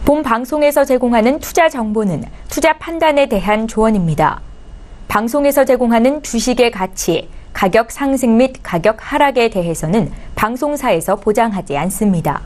본 방송에서 제공하는 투자 정보는 투자 판단에 대한 조언입니다. 방송에서 제공하는 주식의 가치, 가격 상승 및 가격 하락에 대해서는 방송사에서 보장하지 않습니다.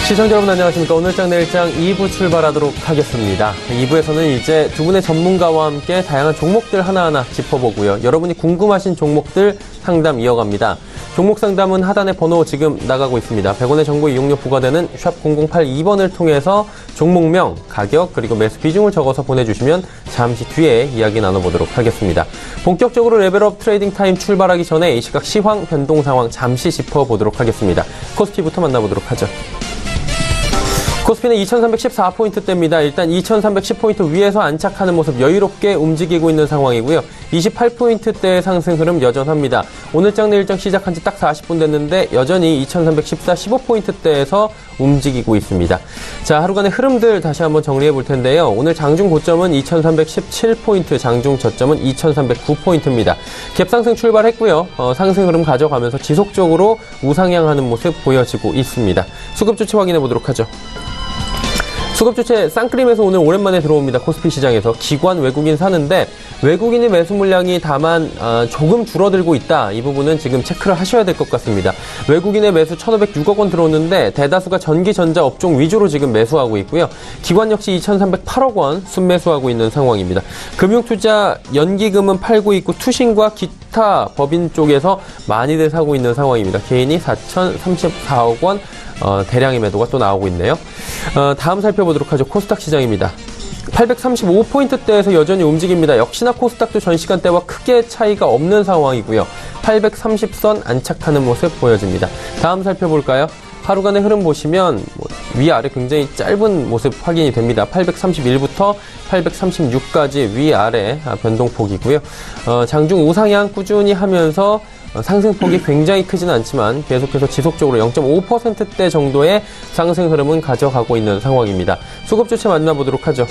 시청자 여러분 안녕하십니까. 오늘장 내일장 2부 출발하도록 하겠습니다. 2부에서는 이제 두 분의 전문가와 함께 다양한 종목들 하나하나 짚어보고요. 여러분이 궁금하신 종목들 상담 이어갑니다. 종목 상담은 하단의 번호 지금 나가고 있습니다. 100원의 정보 이용료 부과되는 샵 0082번을 통해서 종목명, 가격, 그리고 매수 비중을 적어서 보내주시면 잠시 뒤에 이야기 나눠보도록 하겠습니다. 본격적으로 레벨업 트레이딩 타임 출발하기 전에 이 시각 시황 변동 상황 잠시 짚어보도록 하겠습니다. 코스피부터 만나보도록 하죠. 코스피는 2314포인트대입니다. 일단 2310포인트 위에서 안착하는 모습 여유롭게 움직이고 있는 상황이고요. 28포인트대의 상승 흐름 여전합니다. 오늘장 내일장 시작한 지 딱 40분 됐는데 여전히 2314 15포인트대에서 움직이고 있습니다. 자, 하루간의 흐름들 다시 한번 정리해 볼 텐데요. 오늘 장중 고점은 2317포인트, 장중 저점은 2309포인트입니다. 갭상승 출발했고요. 상승 흐름 가져가면서 지속적으로 우상향하는 모습 보여지고 있습니다. 수급 주체 확인해 보도록 하죠. 수급 주체 쌍크림에서 오늘 오랜만에 들어옵니다. 코스피 시장에서 기관 외국인 사는데 외국인의 매수 물량이 다만 조금 줄어들고 있다. 이 부분은 지금 체크를 하셔야 될 것 같습니다. 외국인의 매수 1,506억 원 들어오는데 대다수가 전기, 전자 업종 위주로 지금 매수하고 있고요. 기관 역시 2,308억 원 순매수하고 있는 상황입니다. 금융투자 연기금은 팔고 있고 투신과 기타 법인 쪽에서 많이들 사고 있는 상황입니다. 개인이 4,034억 원 대량의 매도가 또 나오고 있네요. 다음 살펴보도록 하죠. 코스닥 시장입니다. 835포인트대에서 여전히 움직입니다. 역시나 코스닥도 전 시간대와 크게 차이가 없는 상황이고요. 830선 안착하는 모습 보여집니다. 다음 살펴볼까요? 하루간의 흐름 보시면 위아래 굉장히 짧은 모습 확인이 됩니다. 831부터 836까지 위아래 변동폭이고요. 장중 우상향 꾸준히 하면서 상승폭이 굉장히 크지는 않지만 계속해서 지속적으로 0.5%대 정도의 상승 흐름은 가져가고 있는 상황입니다. 수급 주체 만나보도록 하죠.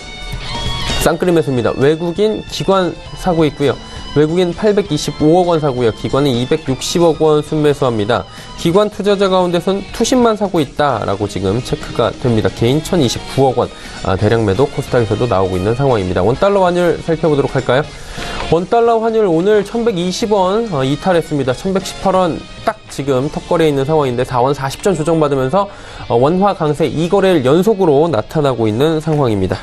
쌍크림 매수입니다. 외국인 기관 사고 있고요. 외국인 825억 원 사고요. 기관은 260억 원 순매수합니다. 기관 투자자 가운데선 투신만 사고 있다라고 지금 체크가 됩니다. 개인 1,029억 원 대량 매도 코스닥에서도 나오고 있는 상황입니다. 원달러 환율 살펴보도록 할까요? 원달러 환율 오늘 1,120원 이탈했습니다. 1,118원 딱 지금 턱걸이에 있는 상황인데 4원 40전 조정받으면서 원화 강세 2거래일 연속으로 나타나고 있는 상황입니다.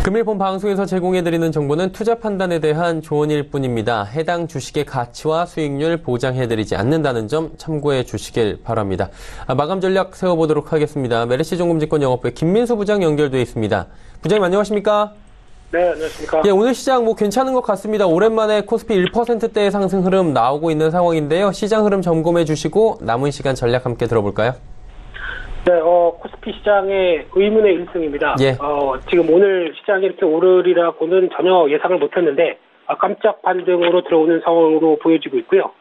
금일 본 방송에서 제공해드리는 정보는 투자 판단에 대한 조언일 뿐입니다. 해당 주식의 가치와 수익률 보장해드리지 않는다는 점 참고해 주시길 바랍니다. 마감 전략 세워보도록 하겠습니다. 메르시종금증권 영업부의 김민수 부장 연결되어 있습니다. 부장님 안녕하십니까? 네, 안녕하십니까? 예, 오늘 시장 괜찮은 것 같습니다. 오랜만에 코스피 1%대의 상승 흐름 나오고 있는 상황인데요. 시장 흐름 점검해 주시고 남은 시간 전략 함께 들어볼까요? 네, 코스피 시장의 의문의 1승입니다. 예. 지금 오늘 시장이 이렇게 오르리라고는 전혀 예상을 못했는데, 깜짝 반등으로 들어오는 상황으로 보여지고 있고요.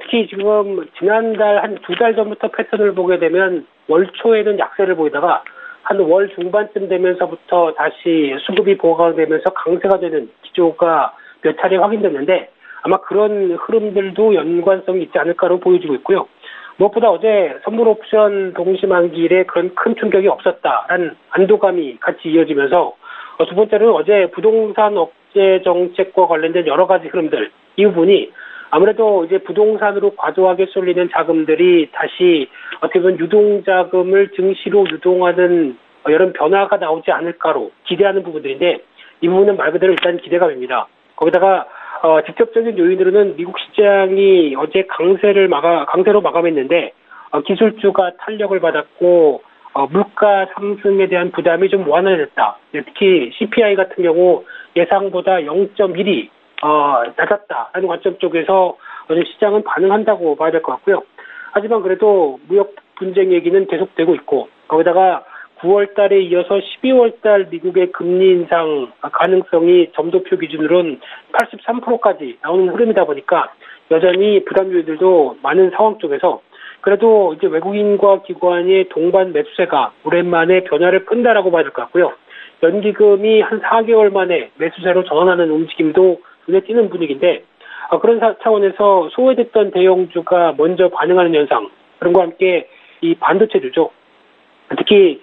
특히 지금 지난달 한 2달 전부터 패턴을 보게 되면 월 초에는 약세를 보이다가 한 월 중반쯤 되면서부터 다시 수급이 보강되면서 강세가 되는 기조가 몇 차례 확인됐는데 아마 그런 흐름들도 연관성이 있지 않을까로 보여지고 있고요. 무엇보다 어제 선물 옵션 동시만기일에 그런 큰 충격이 없었다라는 안도감이 같이 이어지면서 두 번째로는 어제 부동산 억제 정책과 관련된 여러 가지 흐름들 이 부분이 아무래도 이제 부동산으로 과도하게 쏠리는 자금들이 다시 어떻게 보면 유동자금을 증시로 유동하는 이런 변화가 나오지 않을까로 기대하는 부분들인데 이 부분은 말 그대로 일단 기대감입니다. 거기다가 직접적인 요인으로는 미국 시장이 어제 강세로 마감했는데 기술주가 탄력을 받았고 물가 상승에 대한 부담이 좀 완화됐다. 특히 CPI 같은 경우 예상보다 0.1이 낮았다라는 관점 쪽에서 어제 시장은 반응한다고 봐야 될 것 같고요. 하지만 그래도 무역 분쟁 얘기는 계속되고 있고 거기다가 9월 달에 이어서 12월 달 미국의 금리 인상 가능성이 점도표 기준으로는 83%까지 나오는 흐름이다 보니까 여전히 부담 요인들도 많은 상황 쪽에서 그래도 이제 외국인과 기관의 동반 매수세가 오랜만에 변화를 끈다라고 봐야 될 것 같고요. 연기금이 한 4개월 만에 매수세로 전환하는 움직임도 눈에 띄는 분위기인데 그런 차원에서 소외됐던 대형주가 먼저 반응하는 현상 그런 거와 함께 이 반도체주죠. 특히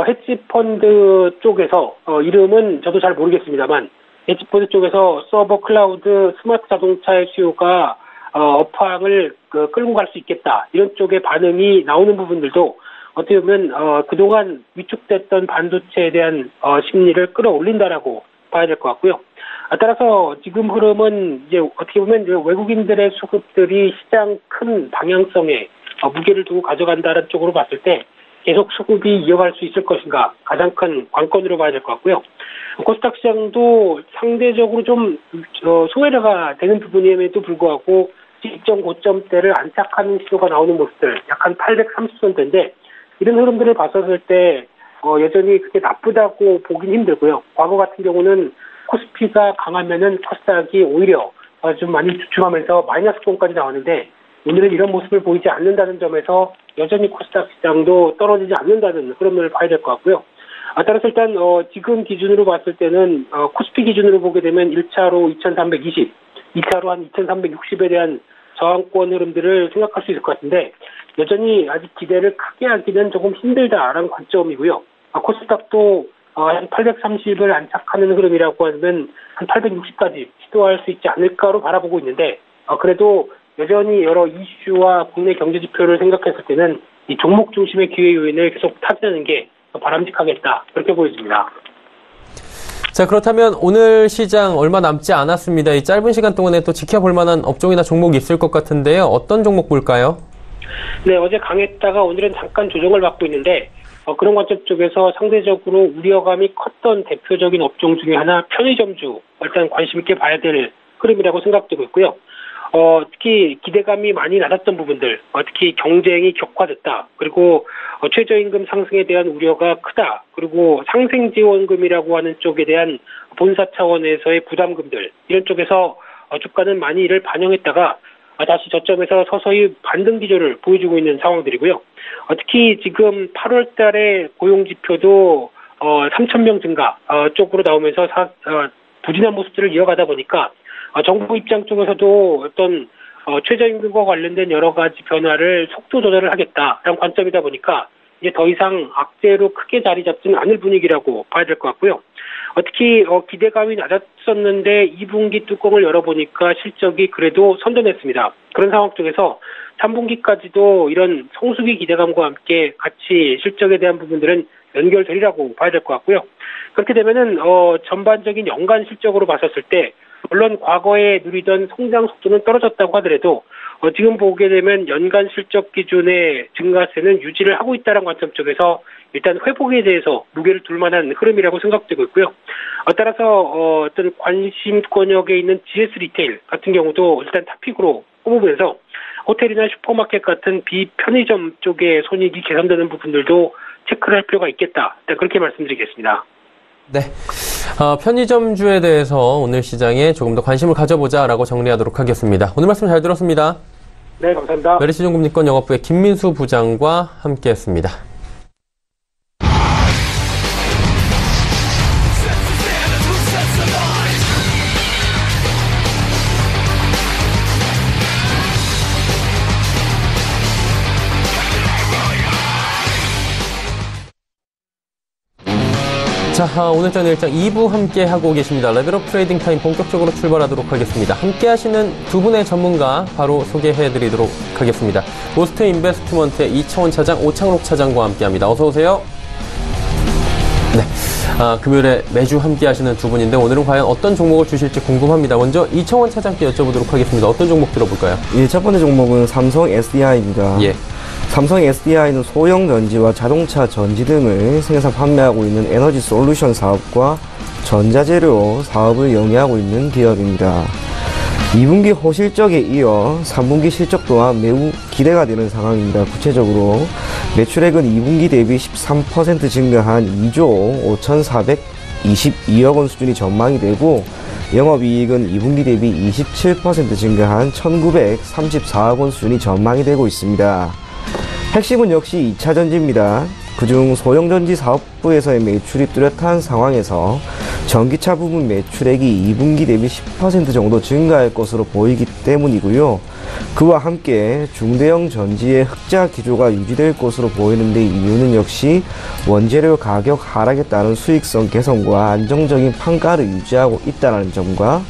헤지펀드 쪽에서 이름은 저도 잘 모르겠습니다만 헤지펀드 쪽에서 서버, 클라우드, 스마트 자동차의 수요가 업황을 끌고 갈 수 있겠다. 이런 쪽의 반응이 나오는 부분들도 어떻게 보면 그동안 위축됐던 반도체에 대한 심리를 끌어올린다라고 봐야 될 것 같고요. 따라서 지금 흐름은 이제 어떻게 보면 외국인들의 수급들이 시장 큰 방향성에 무게를 두고 가져간다는 쪽으로 봤을 때 계속 수급이 이어갈 수 있을 것인가 가장 큰 관건으로 봐야 될 것 같고요. 코스닥 시장도 상대적으로 좀 소외가 되는 부분임에도 불구하고 직전 고점대를 안착하는 시도가 나오는 모습들 약 한 830선대인데 이런 흐름들을 봤었을 때 여전히 그렇게 나쁘다고 보긴 힘들고요. 과거 같은 경우는 코스피가 강하면은 코스닥이 오히려 좀 많이 주춤하면서 마이너스권까지 나왔는데 오늘은 이런 모습을 보이지 않는다는 점에서 여전히 코스닥 시장도 떨어지지 않는다는 흐름을 봐야 될 것 같고요. 따라서 일단 지금 기준으로 봤을 때는 코스피 기준으로 보게 되면 1차로 2320, 2차로 한 2360에 대한 저항권 흐름들을 생각할 수 있을 것 같은데 여전히 아직 기대를 크게 하기는 조금 힘들다라는 관점이고요. 코스닥도 한 830을 안착하는 흐름이라고 하면 한 860까지 시도할 수 있지 않을까로 바라보고 있는데 그래도 여전히 여러 이슈와 국내 경제 지표를 생각했을 때는 이 종목 중심의 기회 요인을 계속 타지는 게 바람직하겠다 그렇게 보여집니다. 자, 그렇다면 오늘 시장 얼마 남지 않았습니다. 이 짧은 시간 동안에 또 지켜볼 만한 업종이나 종목이 있을 것 같은데요. 어떤 종목 볼까요? 네, 어제 강했다가 오늘은 잠깐 조정을 받고 있는데 그런 관점 쪽에서 상대적으로 우려감이 컸던 대표적인 업종 중에 하나 편의점주 일단 관심 있게 봐야 될 흐름이라고 생각되고 있고요. 특히 기대감이 많이 낮았던 부분들, 특히 경쟁이 격화됐다. 그리고 최저임금 상승에 대한 우려가 크다. 그리고 상생지원금이라고 하는 쪽에 대한 본사 차원에서의 부담금들 이런 쪽에서 주가는 많이 이를 반영했다가 다시 저점에서 서서히 반등 기조를 보여주고 있는 상황들이고요. 특히 지금 8월 달에 고용지표도 3,000명 증가 쪽으로 나오면서 부진한 모습들을 이어가다 보니까 정부 입장 쪽에서도 어떤 최저임금과 관련된 여러 가지 변화를 속도 조절을 하겠다라는 관점이다 보니까 이제 더 이상 악재로 크게 자리 잡지는 않을 분위기라고 봐야 될 것 같고요. 특히 기대감이 낮았었는데 2분기 뚜껑을 열어보니까 실적이 그래도 선전했습니다. 그런 상황 쪽에서 3분기까지도 이런 성수기 기대감과 함께 같이 실적에 대한 부분들은 연결되리라고 봐야 될 것 같고요. 그렇게 되면은 전반적인 연간 실적으로 봤었을 때 물론 과거에 누리던 성장 속도는 떨어졌다고 하더라도 지금 보게 되면 연간 실적 기준의 증가세는 유지를 하고 있다는 관점 쪽에서 일단 회복에 대해서 무게를 둘 만한 흐름이라고 생각되고 있고요. 따라서 어떤 관심권역에 있는 GS 리테일 같은 경우도 일단 탑픽으로 꼽으면서 호텔이나 슈퍼마켓 같은 비편의점 쪽의 손익이 개선되는 부분들도 체크를 할 필요가 있겠다. 일단 그렇게 말씀드리겠습니다. 네. 편의점주에 대해서 오늘 시장에 조금 더 관심을 가져보자라고 정리하도록 하겠습니다. 오늘 말씀 잘 들었습니다. 네, 감사합니다. 메리츠증권금리권 영업부의 김민수 부장과 함께했습니다. 자, 오늘장 일장 2부 함께 하고 계십니다. 레벨업 트레이딩 타임 본격적으로 출발하도록 하겠습니다. 함께 하시는 두 분의 전문가 바로 소개해드리도록 하겠습니다. 로스트 인베스트먼트의 이청원 차장, 오창록 차장과 함께합니다. 어서 오세요. 네, 금요일에 매주 함께 하시는 두 분인데 오늘은 과연 어떤 종목을 주실지 궁금합니다. 먼저 이청원 차장께 여쭤보도록 하겠습니다. 어떤 종목 들어볼까요? 예, 첫 번째 종목은 삼성 SDI입니다. 예. 삼성 SDI는 소형 전지와 자동차 전지 등을 생산 판매하고 있는 에너지 솔루션 사업과 전자재료 사업을 영위하고 있는 기업입니다. 2분기 호실적에 이어 3분기 실적 또한 매우 기대가 되는 상황입니다. 구체적으로 매출액은 2분기 대비 13% 증가한 2조 5,422억 원 수준이 전망이 되고 영업이익은 2분기 대비 27% 증가한 1,934억 원 수준이 전망이 되고 있습니다. 핵심은 역시 2차 전지입니다. 그중 소형전지 사업부에서의 매출이 뚜렷한 상황에서 전기차 부분 매출액이 2분기 대비 10% 정도 증가할 것으로 보이기 때문이고요. 그와 함께 중대형 전지의 흑자 기조가 유지될 것으로 보이는데, 이유는 역시 원재료 가격 하락에 따른 수익성 개선과 안정적인 판가를 유지하고 있다는 점과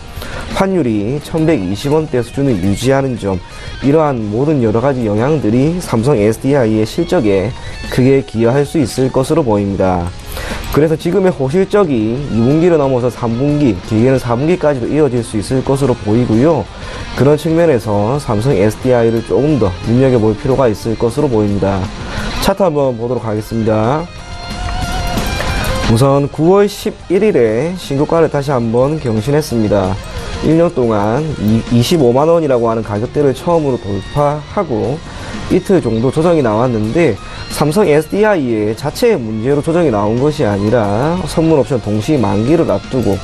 환율이 1120원대 수준을 유지하는 점, 이러한 모든 여러가지 영향들이 삼성 SDI의 실적에 크게 기여할 수 있을 것으로 보입니다. 그래서 지금의 호실적이 2분기를 넘어서 3분기, 길게는 4분기까지도 이어질 수 있을 것으로 보이고요. 그런 측면에서 삼성 SDI를 조금 더 눈여겨볼 필요가 있을 것으로 보입니다. 차트 한번 보도록 하겠습니다. 우선 9월 11일에 신고가를 다시 한번 경신했습니다. 1년 동안 25만원이라고 하는 가격대를 처음으로 돌파하고 이틀 정도 조정이 나왔는데, 삼성 SDI의 자체의 문제로 조정이 나온 것이 아니라 선물옵션 동시 만기를 앞두고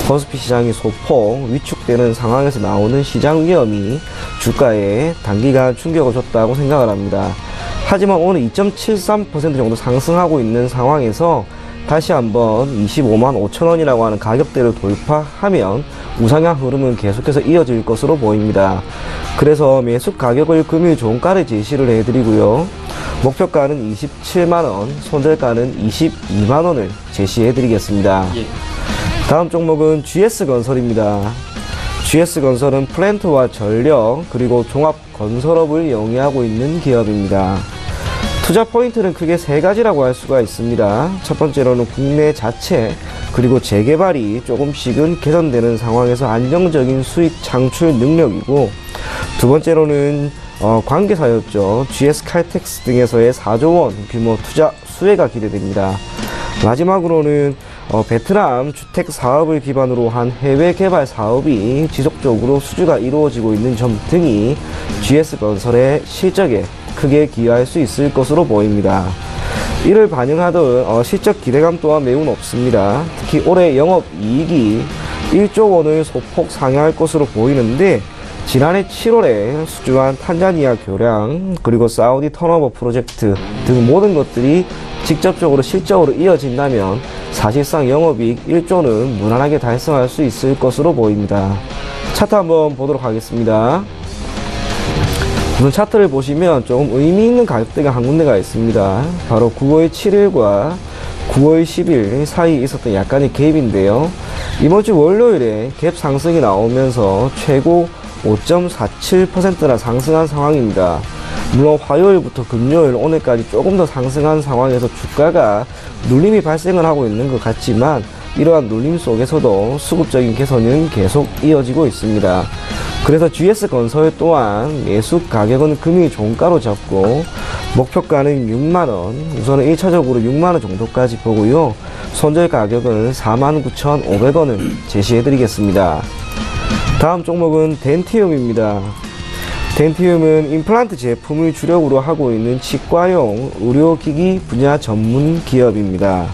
코스피 시장이 소폭 위축되는 상황에서 나오는 시장 위험이 주가에 단기간 충격을 줬다고 생각을 합니다. 하지만 오늘 2.73% 정도 상승하고 있는 상황에서 다시 한번 25만 5천원이라고 하는 가격대를 돌파하면 우상향 흐름은 계속해서 이어질 것으로 보입니다. 그래서 매수 가격을 금일 종가를 제시를 해드리고요. 목표가는 27만원, 손절가는 22만원을 제시해드리겠습니다. 다음 종목은 GS건설입니다. GS건설은 플랜트와 전력, 그리고 종합건설업을 영위하고 있는 기업입니다. 투자 포인트는 크게 세 가지라고 할 수가 있습니다. 첫 번째로는 국내 자체 그리고 재개발이 조금씩은 개선되는 상황에서 안정적인 수익 창출 능력이고, 두 번째로는 관계사였죠. GS 칼텍스 등에서의 4조원 규모 투자 수혜가 기대됩니다. 마지막으로는 베트남 주택 사업을 기반으로 한 해외 개발 사업이 지속적으로 수주가 이루어지고 있는 점 등이 GS건설의 실적에 크게 기여할 수 있을 것으로 보입니다. 이를 반영하던 실적 기대감 또한 매우 높습니다. 특히 올해 영업이익이 1조 원을 소폭 상회할 것으로 보이는데, 지난해 7월에 수주한 탄자니아 교량, 그리고 사우디 턴오버 프로젝트 등 모든 것들이 직접적으로 실적으로 이어진다면 사실상 영업이익 1조는 무난하게 달성할 수 있을 것으로 보입니다. 차트 한번 보도록 하겠습니다. 우선 차트를 보시면 조금 의미 있는 가격대가 한 군데가 있습니다. 바로 9월 7일과 9월 10일 사이에 있었던 약간의 갭인데요. 이번 주 월요일에 갭 상승이 나오면서 최고 5.47%나 상승한 상황입니다. 물론 화요일부터 금요일 오늘까지 조금 더 상승한 상황에서 주가가 눌림이 발생을 하고 있는 것 같지만, 이러한 눌림 속에서도 수급적인 개선은 계속 이어지고 있습니다. 그래서 GS건설 또한 매수 가격은 금일 종가로 잡고 목표가는 6만원, 우선은 1차적으로 6만원 정도까지 보고요. 손절 가격은 49,500원을 제시해드리겠습니다. 다음 종목은 덴티움입니다. 덴티움은 임플란트 제품을 주력으로 하고 있는 치과용 의료기기 분야 전문 기업입니다.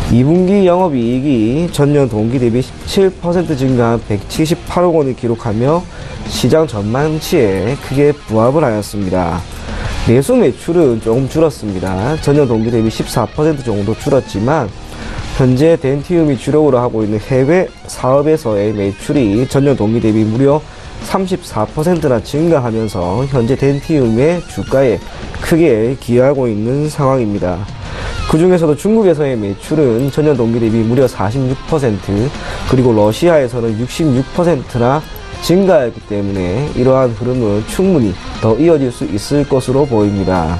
2분기 영업이익이 전년 동기 대비 17% 증가한 178억 원을 기록하며 시장 전망치에 크게 부합을 하였습니다. 내수 매출은 조금 줄었습니다. 전년 동기 대비 14% 정도 줄었지만, 현재 덴티움이 주력으로 하고 있는 해외 사업에서의 매출이 전년 동기 대비 무려 34%나 증가하면서 현재 덴티움의 주가에 크게 기여하고 있는 상황입니다. 그 중에서도 중국에서의 매출은 전년 동기 대비 무려 46%, 그리고 러시아에서는 66%나 증가했기 때문에 이러한 흐름은 충분히 더 이어질 수 있을 것으로 보입니다.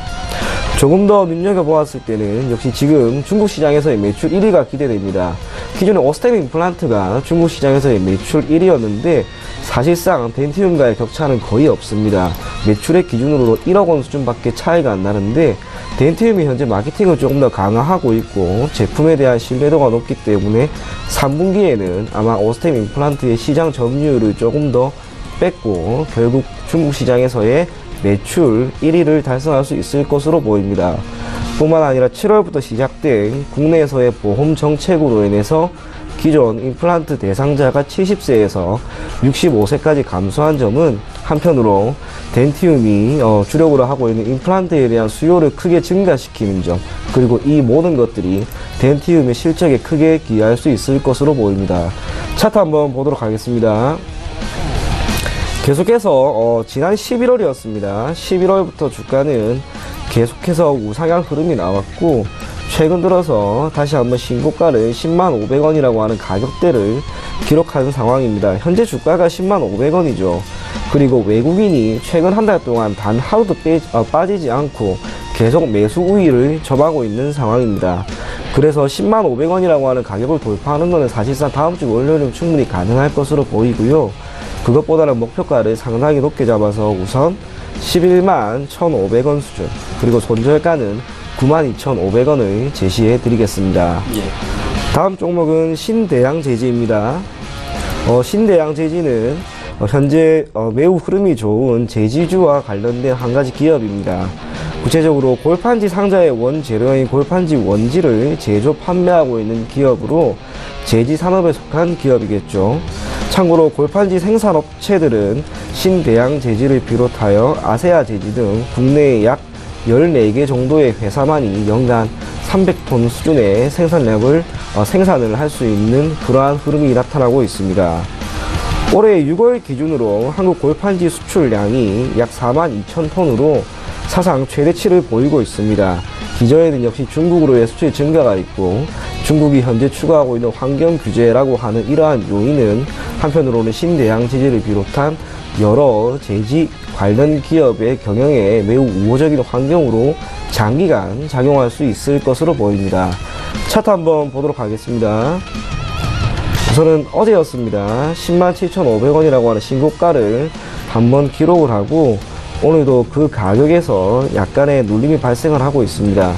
조금 더 눈여겨보았을 때는 역시 지금 중국 시장에서의 매출 1위가 기대됩니다. 기존에 오스템 임플란트가 중국 시장에서의 매출 1위였는데 사실상 덴티움과의 격차는 거의 없습니다. 매출의 기준으로 1억 원 수준밖에 차이가 안 나는데, 덴티움이 현재 마케팅을 조금 더 강화하고 있고 제품에 대한 신뢰도가 높기 때문에 3분기에는 아마 오스템 임플란트의 시장 점유율을 조금 더 뺐고 결국 중국 시장에서의 매출 1위를 달성할 수 있을 것으로 보입니다. 뿐만 아니라 7월부터 시작된 국내에서의 보험 정책으로 인해서 기존 임플란트 대상자가 70세에서 65세까지 감소한 점은 한편으로 덴티움이 주력으로 하고 있는 임플란트에 대한 수요를 크게 증가시키는 점, 그리고 이 모든 것들이 덴티움의 실적에 크게 기여할 수 있을 것으로 보입니다. 차트 한번 보도록 하겠습니다. 계속해서 지난 11월이었습니다. 11월부터 주가는 계속해서 우상향 흐름이 나왔고 최근 들어서 다시 한번 신고가를 10만 500원이라고 하는 가격대를 기록하는 상황입니다. 현재 주가가 10만 500원이죠. 그리고 외국인이 최근 한 달 동안 단 하루도 빠지지 않고 계속 매수 우위를 점하고 있는 상황입니다. 그래서 10만 500원이라고 하는 가격을 돌파하는 것은 사실상 다음 주 월요일은 충분히 가능할 것으로 보이고요. 그것보다는 목표가를 상당히 높게 잡아서 우선 11만 1,500원 수준, 그리고 손절가는 92,500원을 제시해 드리겠습니다. 다음 종목은 신대양제지입니다. 신대양제지는 현재 매우 흐름이 좋은 제지주와 관련된 한 가지 기업입니다. 구체적으로 골판지 상자의 원재료인 골판지 원지를 제조 판매하고 있는 기업으로 제지 산업에 속한 기업이겠죠. 참고로 골판지 생산업체들은 신대양제지를 비롯하여 아세아제지 등 국내에 약 14개 정도의 회사만이 연간 300톤 수준의 생산을 할 수 있는 그러한 흐름이 나타나고 있습니다. 올해 6월 기준으로 한국 골판지 수출량이 약 42,000톤으로 사상 최대치를 보이고 있습니다. 기저에는 역시 중국으로의 수출 증가가 있고 중국이 현재 추구하고 있는 환경 규제라고 하는 이러한 요인은 한편으로는 신대양제지를 비롯한 여러 제지 관련 기업의 경영에 매우 우호적인 환경으로 장기간 작용할 수 있을 것으로 보입니다. 차트 한번 보도록 하겠습니다. 우선은 어제였습니다. 107,500원이라고 하는 신고가를 한번 기록을 하고 오늘도 그 가격에서 약간의 눌림이 발생을 하고 있습니다.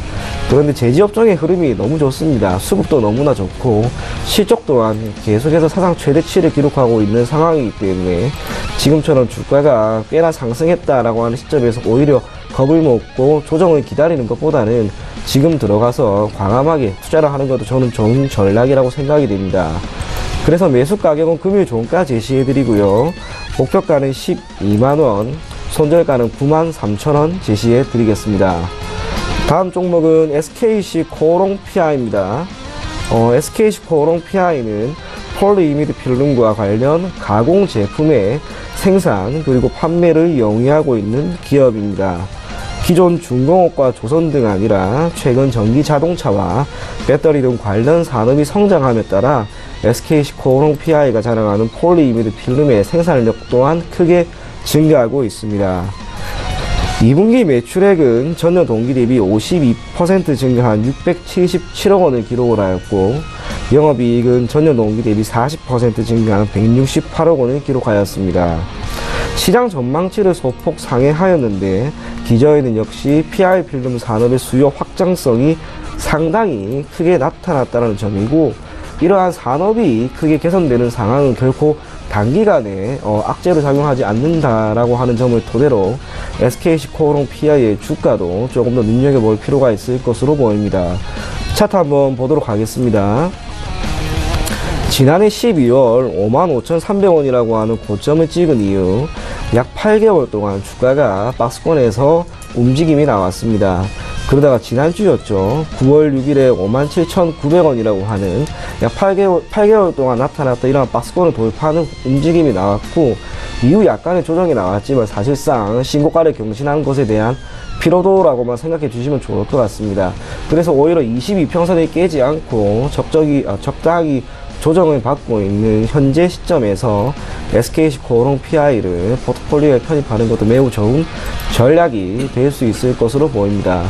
그런데 제지업종의 흐름이 너무 좋습니다. 수급도 너무나 좋고 실적 또한 계속해서 사상 최대치를 기록하고 있는 상황이기 때문에 지금처럼 주가가 꽤나 상승했다라고 하는 시점에서 오히려 겁을 먹고 조정을 기다리는 것보다는 지금 들어가서 과감하게 투자를 하는 것도 저는 좋은 전략이라고 생각이 됩니다. 그래서 매수 가격은 금일 종가 제시해 드리고요. 목표가는 12만원, 손절가는 93,000원 제시해 드리겠습니다. 다음 종목은 SKC 코오롱 PI입니다. SKC 코오롱 PI는 폴리이미드 필름과 관련 가공 제품의 생산 그리고 판매를 영위하고 있는 기업입니다. 기존 중공업과 조선 등 아니라 최근 전기 자동차와 배터리 등 관련 산업이 성장함에 따라 SKC 코오롱 PI가 자랑하는 폴리이미드 필름의 생산력 또한 크게 증가하고 있습니다. 2분기 매출액은 전년 동기 대비 52% 증가한 677억 원을 기록을 하였고 영업이익은 전년 동기 대비 40% 증가한 168억 원을 기록하였습니다. 시장 전망치를 소폭 상회하였는데 기저에는 역시 PI 필름 산업의 수요 확장성이 상당히 크게 나타났다는 점이고 이러한 산업이 크게 개선되는 상황은 결코 단기간에 악재로 작용하지 않는다라고 하는 점을 토대로 SKC 코오롱 PI의 주가도 조금 더 눈여겨볼 필요가 있을 것으로 보입니다. 차트 한번 보도록 하겠습니다. 지난해 12월 55,300원이라고 하는 고점을 찍은 이후 약 8개월 동안 주가가 박스권에서 움직임이 나왔습니다. 그러다가 지난주였죠. 9월 6일에 57,900원이라고 하는 약 8개월 동안 나타났던 이러한 박스권을 돌파하는 움직임이 나왔고 이후 약간의 조정이 나왔지만 사실상 신고가를 경신한 것에 대한 피로도라고만 생각해 주시면 좋을 것 같습니다. 그래서 오히려 22평선을 깨지 않고 적당히 조정을 받고 있는 현재 시점에서 SKC 코오롱 PI를 포트폴리오에 편입하는 것도 매우 좋은 전략이 될 수 있을 것으로 보입니다.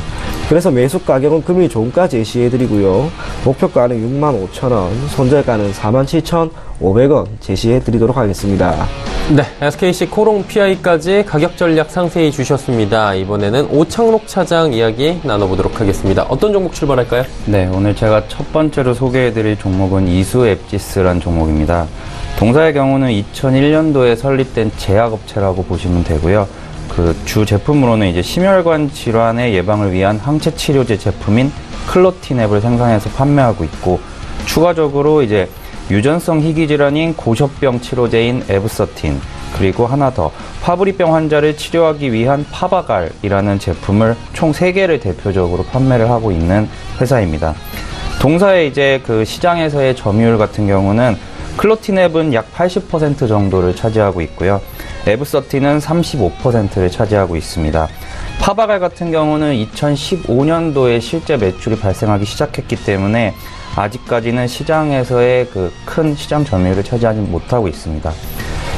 그래서 매수 가격은 금일 종가 제시해 드리고요. 목표가는 65,000원, 손절가는 47,500원 제시해 드리도록 하겠습니다. 네, SKC 코오롱 PI까지 가격 전략 상세히 주셨습니다. 이번에는 오창록 차장 이야기 나눠보도록 하겠습니다. 어떤 종목 출발할까요? 네, 오늘 제가 첫 번째로 소개해드릴 종목은 이수앱지스라는 종목입니다. 동사의 경우는 2001년도에 설립된 제약업체라고 보시면 되고요. 그 주 제품으로는 이제 심혈관 질환의 예방을 위한 항체 치료제 제품인 클로티냅을 생산해서 판매하고 있고, 추가적으로 이제 유전성 희귀 질환인 고셔병 치료제인 에브서틴, 그리고 하나 더 파브리병 환자를 치료하기 위한 파바갈이라는 제품을 총 3개를 대표적으로 판매를 하고 있는 회사입니다. 동사의 이제 그 시장에서의 점유율 같은 경우는 클로티냅은 약 80% 정도를 차지하고 있고요. 에브서틴은 35%를 차지하고 있습니다. 파바갈 같은 경우는 2015년도에 실제 매출이 발생하기 시작했기 때문에 아직까지는 시장에서의 그 큰 시장 점유율을 차지하지 못하고 있습니다.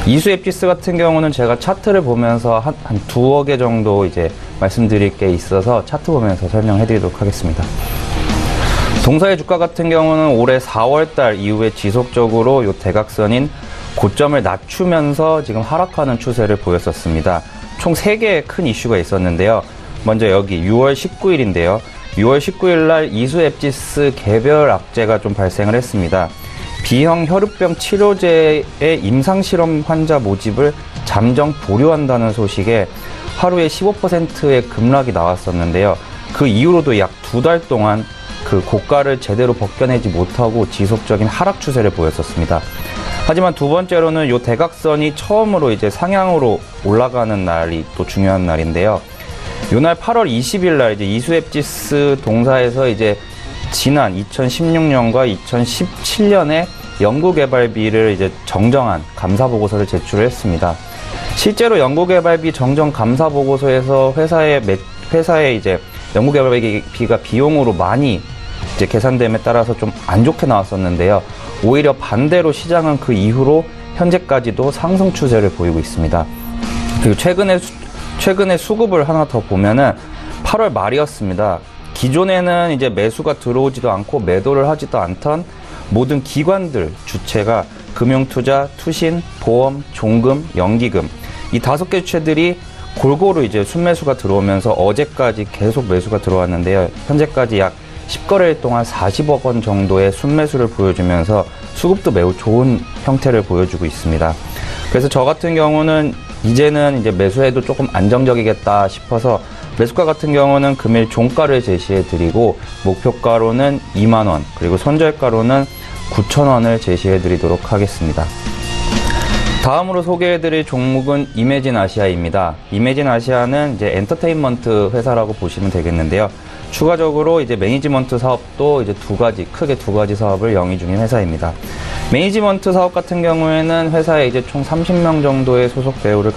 이수 앱지스 같은 경우는 제가 차트를 보면서 한 2억개 정도 이제 말씀드릴 게 있어서 차트 보면서 설명해 드리도록 하겠습니다. 동사의 주가 같은 경우는 올해 4월달 이후에 지속적으로 이 대각선인 고점을 낮추면서 지금 하락하는 추세를 보였었습니다. 총 3개의 큰 이슈가 있었는데요. 먼저 여기 6월 19일인데요. 6월 19일 날 이수 앱지스 개별 악재가 좀 발생을 했습니다. B형 혈우병 치료제의 임상실험 환자 모집을 잠정 보류한다는 소식에 하루에 15%의 급락이 나왔었는데요. 그 이후로도 약 2달 동안 그 고가를 제대로 벗겨내지 못하고 지속적인 하락 추세를 보였었습니다. 하지만 두 번째로는 이 대각선이 처음으로 이제 상향으로 올라가는 날이 또 중요한 날인데요. 요날 8월 20일 날 이제 이수 앱지스 동사에서 이제 지난 2016년과 2017년에 연구개발비를 이제 정정한 감사보고서를 제출했습니다. 실제로 연구개발비 정정 감사보고서에서 회사의 이제 연구개발비가 비용으로 많이 이제 계산됨에 따라서 좀 안 좋게 나왔었는데요. 오히려 반대로 시장은 그 이후로 현재까지도 상승 추세를 보이고 있습니다. 그리고 최근에 수급을 하나 더 보면은 8월 말이었습니다. 기존에는 이제 매수가 들어오지도 않고 매도를 하지도 않던 모든 기관들 주체가 금융투자, 투신, 보험, 종금, 연기금 이 5개 주체들이 골고루 이제 순매수가 들어오면서 어제까지 계속 매수가 들어왔는데요. 현재까지 약 10거래일 동안 40억 원 정도의 순매수를 보여주면서 수급도 매우 좋은 형태를 보여주고 있습니다. 그래서 저 같은 경우는 이제는 이제 매수해도 조금 안정적이겠다 싶어서 매수가 같은 경우는 금일 종가를 제시해 드리고 목표가로는 2만원 그리고 손절가로는 9,000원을 제시해 드리도록 하겠습니다. 다음으로 소개해 드릴 종목은 이매진 아시아입니다. 이매진 아시아는 이제 엔터테인먼트 회사라고 보시면 되겠는데요. 추가적으로 이제 매니지먼트 사업도 이제 크게 두 가지 사업을 영위 중인 회사입니다. 매니지먼트 사업 같은 경우에는 회사에 이제 총 30명 정도의 소속 배우를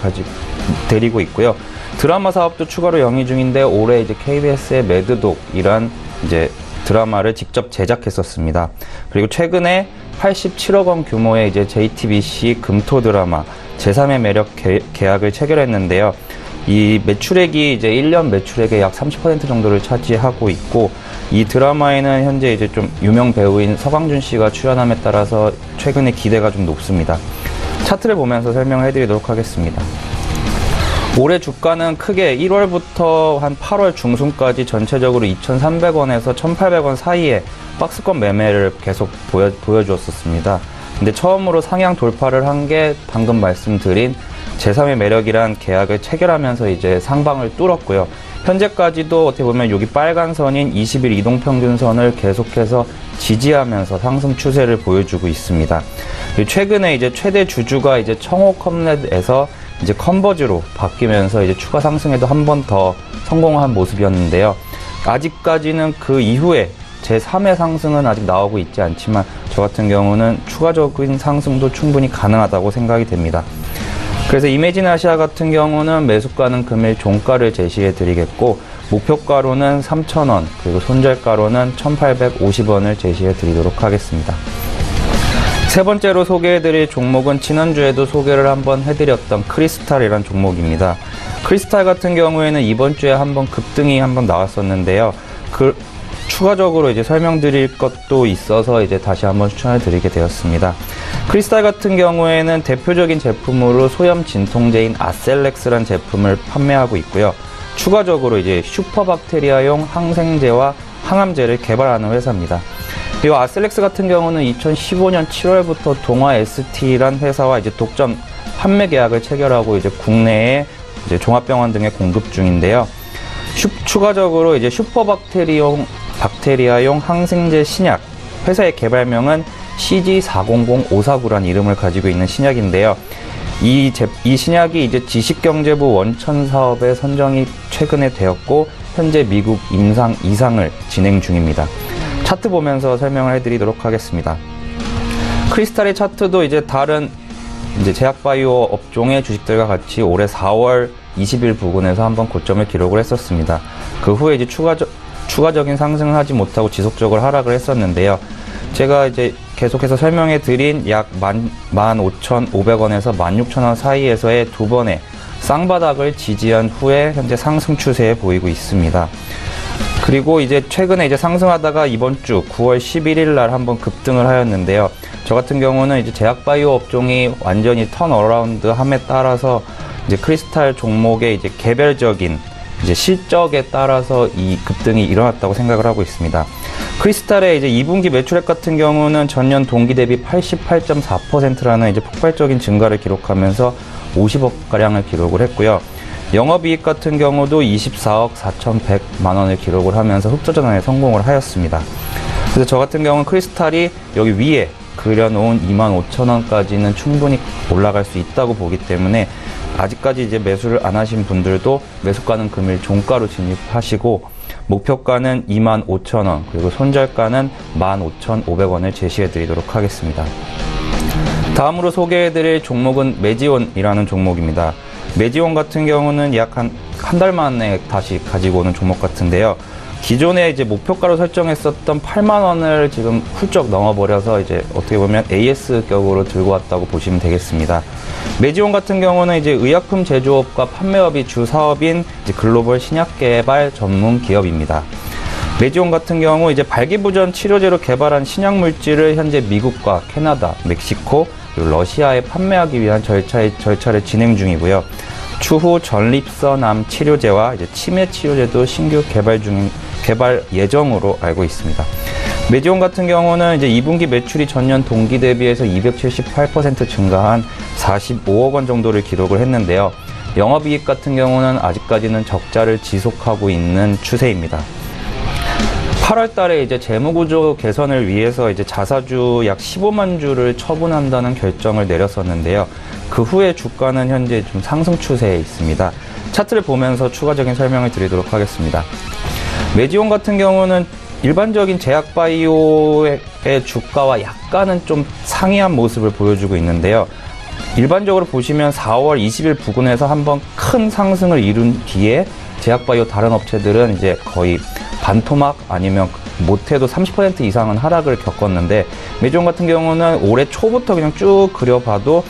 데리고 있고요. 드라마 사업도 추가로 영위 중인데 올해 이제 KBS의 매드독이란 이제 드라마를 직접 제작했었습니다. 그리고 최근에 87억 원 규모의 이제 JTBC 금토 드라마 제3의 매력 계약을 체결했는데요. 이 매출액이 이제 1년 매출액의 약 30% 정도를 차지하고 있고 이 드라마에는 현재 이제 좀 유명 배우인 서광준 씨가 출연함에 따라서 최근에 기대가 좀 높습니다. 차트를 보면서 설명을 해드리도록 하겠습니다. 올해 주가는 크게 1월부터 한 8월 중순까지 전체적으로 2,300원에서 1,800원 사이에 박스권 매매를 계속 보여주었었습니다. 근데 처음으로 상향 돌파를 한 게 방금 말씀드린 제3의 매력이란 계약을 체결하면서 이제 상방을 뚫었고요. 현재까지도 어떻게 보면 여기 빨간 선인 20일 이동평균선을 계속해서 지지하면서 상승 추세를 보여주고 있습니다. 최근에 이제 최대 주주가 이제 청호컴넷에서 이제 컨버즈로 바뀌면서 이제 추가 상승에도 한 번 더 성공한 모습이었는데요. 아직까지는 그 이후에 제3의 상승은 아직 나오고 있지 않지만 저 같은 경우는 추가적인 상승도 충분히 가능하다고 생각이 됩니다. 그래서 이매진 아시아 같은 경우는 매수가는 금일 종가를 제시해 드리겠고 목표가로는 3,000원 그리고 손절가로는 1,850원을 제시해 드리도록 하겠습니다. 세 번째로 소개해 드릴 종목은 지난주에도 소개를 한번 해드렸던 크리스탈이라는 종목입니다. 크리스탈 같은 경우에는 이번 주에 한번 급등이 한번 나왔었는데요. 추가적으로 이제 설명드릴 것도 있어서 이제 다시 한번 추천을 드리게 되었습니다. 크리스탈 같은 경우에는 대표적인 제품으로 소염 진통제인 아셀렉스라는 제품을 판매하고 있고요. 추가적으로 이제 슈퍼박테리아용 항생제와 항암제를 개발하는 회사입니다. 이 아셀렉스 같은 경우는 2015년 7월부터 동아 ST란 회사와 이제 독점 판매 계약을 체결하고 이제 국내에 이제 종합병원 등에 공급 중인데요. 추가적으로 이제 슈퍼박테리아용 항생제 신약, 회사의 개발명은 CG400549란 이름을 가지고 있는 신약인데요. 이 신약이 이제 지식경제부 원천 사업에 선정이 최근에 되었고 현재 미국 임상 2상을 진행 중입니다. 차트 보면서 설명을 해드리도록 하겠습니다. 크리스탈의 차트도 이제 다른 제약바이오 업종의 주식들과 같이 올해 4월 20일 부근에서 한번 고점을 기록을 했었습니다. 그 후에 이제 추가적인 상승을 하지 못하고 지속적으로 하락을 했었는데요. 제가 이제 계속해서 설명해 드린 약 15,500원에서 16,000원 사이에서의 두 번의 쌍바닥을 지지한 후에 현재 상승 추세에 보이고 있습니다. 그리고 이제 최근에 이제 상승하다가 이번 주 9월 11일 날 한번 급등을 하였는데요. 저 같은 경우는 이제 제약바이오 업종이 완전히 턴어라운드 함에 따라서 이제 크리스탈 종목의 이제 개별적인 이제 실적에 따라서 이 급등이 일어났다고 생각을 하고 있습니다. 크리스탈의 이제 2분기 매출액 같은 경우는 전년 동기 대비 88.4%라는 이제 폭발적인 증가를 기록하면서 50억 가량을 기록을 했고요. 영업이익 같은 경우도 24억 4,100만 원을 기록을 하면서 흑자전환에 성공을 하였습니다. 그래서 저 같은 경우는 크리스탈이 여기 위에 그려놓은 25,000원까지는 충분히 올라갈 수 있다고 보기 때문에 아직까지 이제 매수를 안 하신 분들도 매수가는 금일 종가로 진입하시고 목표가는 25,000원 그리고 손절가는 15,500원을 제시해 드리도록 하겠습니다. 다음으로 소개해 드릴 종목은 메지온이라는 종목입니다. 메지온 같은 경우는 약 한 달 만에 다시 가지고 오는 종목 같은데요. 기존에 이제 목표가로 설정했었던 8만 원을 지금 훌쩍 넘어버려서 이제 어떻게 보면 AS격으로 들고 왔다고 보시면 되겠습니다. 메지온 같은 경우는 이제 의약품 제조업과 판매업이 주 사업인 이제 글로벌 신약 개발 전문 기업입니다. 메지온 같은 경우 이제 발기부전 치료제로 개발한 신약 물질을 현재 미국과 캐나다, 멕시코, 그리고 러시아에 판매하기 위한 절차를 진행 중이고요. 추후 전립선암 치료제와 이제 치매 치료제도 신규 개발 예정으로 알고 있습니다. 메지온 같은 경우는 이제 2분기 매출이 전년 동기 대비해서 278% 증가한 45억 원 정도를 기록을 했는데요. 영업이익 같은 경우는 아직까지는 적자를 지속하고 있는 추세입니다. 8월 달에 이제 재무구조 개선을 위해서 이제 자사주 약 15만 주를 처분한다는 결정을 내렸었는데요. 그 후에 주가는 현재 좀 상승 추세에 있습니다. 차트를 보면서 추가적인 설명을 드리도록 하겠습니다. 메지온 같은 경우는 일반적인 제약바이오의 주가와 약간은 좀 상이한 모습을 보여주고 있는데요. 일반적으로 보시면 4월 20일 부근에서 한번 큰 상승을 이룬 뒤에 제약바이오 다른 업체들은 이제 거의 반토막 아니면 못해도 30% 이상은 하락을 겪었는데 메지온 같은 경우는 올해 초부터 그냥 쭉 그려봐도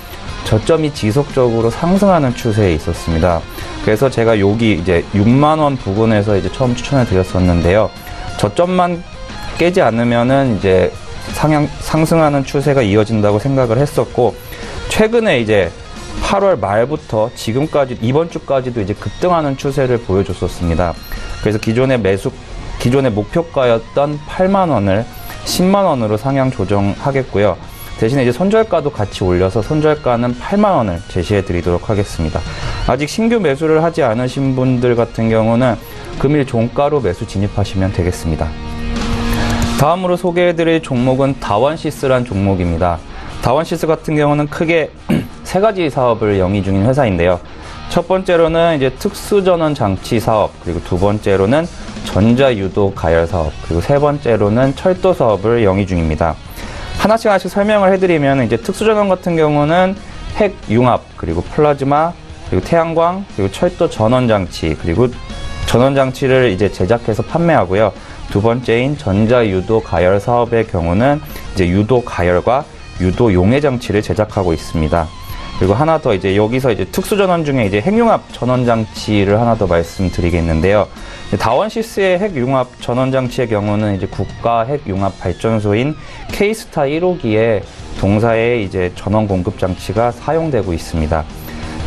저점이 지속적으로 상승하는 추세에 있었습니다. 그래서 제가 여기 이제 6만 원 부근에서 이제 처음 추천을 드렸었는데요. 저점만 깨지 않으면은 이제 상승하는 추세가 이어진다고 생각을 했었고 최근에 이제 8월 말부터 지금까지 이번 주까지도 이제 급등하는 추세를 보여줬었습니다. 그래서 기존의 목표가였던 8만 원을 10만 원으로 상향 조정하겠고요. 대신에 이제 손절가도 같이 올려서 손절가는 8만 원을 제시해 드리도록 하겠습니다. 아직 신규 매수를 하지 않으신 분들 같은 경우는 금일 종가로 매수 진입하시면 되겠습니다. 다음으로 소개해 드릴 종목은 다원시스란 종목입니다. 다원시스 같은 경우는 크게 세 가지 사업을 영위 중인 회사인데요. 첫 번째로는 이제 특수전원 장치 사업, 그리고 두 번째로는 전자유도 가열 사업, 그리고 세 번째로는 철도 사업을 영위 중입니다. 하나씩 설명을 해드리면 이제 특수전원 같은 경우는 핵 융합, 그리고 플라즈마, 그리고 태양광, 그리고 철도 전원장치, 그리고 전원장치를 이제 제작해서 판매하고요. 두 번째인 전자유도 가열 사업의 경우는 이제 유도 가열과 유도 용해 장치를 제작하고 있습니다. 그리고 하나 더 이제 여기서 이제 특수전원 중에 이제 핵융합 전원장치를 하나 더 말씀드리겠는데요. 다원시스의 핵융합 전원장치의 경우는 이제 국가 핵융합 발전소인 K스타 1호기에 동사의 이제 전원 공급 장치가 사용되고 있습니다.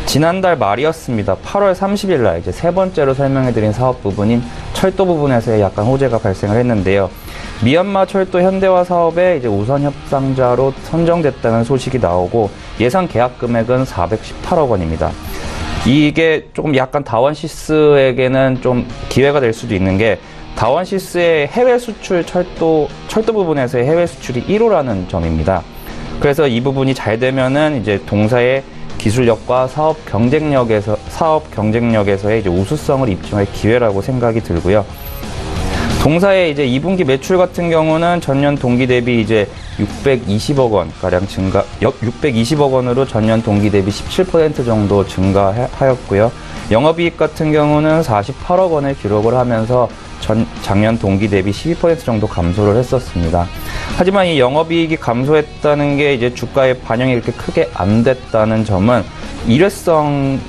지난달 말이었습니다. 8월 30일 날 이제 세 번째로 설명해드린 사업 부분인 철도 부분에서 약간 호재가 발생을 했는데요. 미얀마 철도 현대화 사업에 이제 우선 협상자로 선정됐다는 소식이 나오고 예상 계약 금액은 418억 원입니다. 이게 조금 약간 다원시스에게는 좀 기회가 될 수도 있는 게 다원시스의 해외 수출 철도 부분에서의 해외 수출이 1호라는 점입니다. 그래서 이 부분이 잘 되면은 이제 동사의 기술력과 사업 경쟁력에서의 이제 우수성을 입증할 기회라고 생각이 들고요. 동사의 이제 2분기 매출 같은 경우는 전년 동기 대비 이제 620억 원 가량 증가, 620억 원으로 전년 동기 대비 17% 정도 증가하였고요. 영업이익 같은 경우는 48억 원을 기록을 하면서 작년 동기 대비 12% 정도 감소를 했었습니다. 하지만 이 영업이익이 감소했다는 게 이제 주가에 반영이 이렇게 크게 안 됐다는 점은 일회성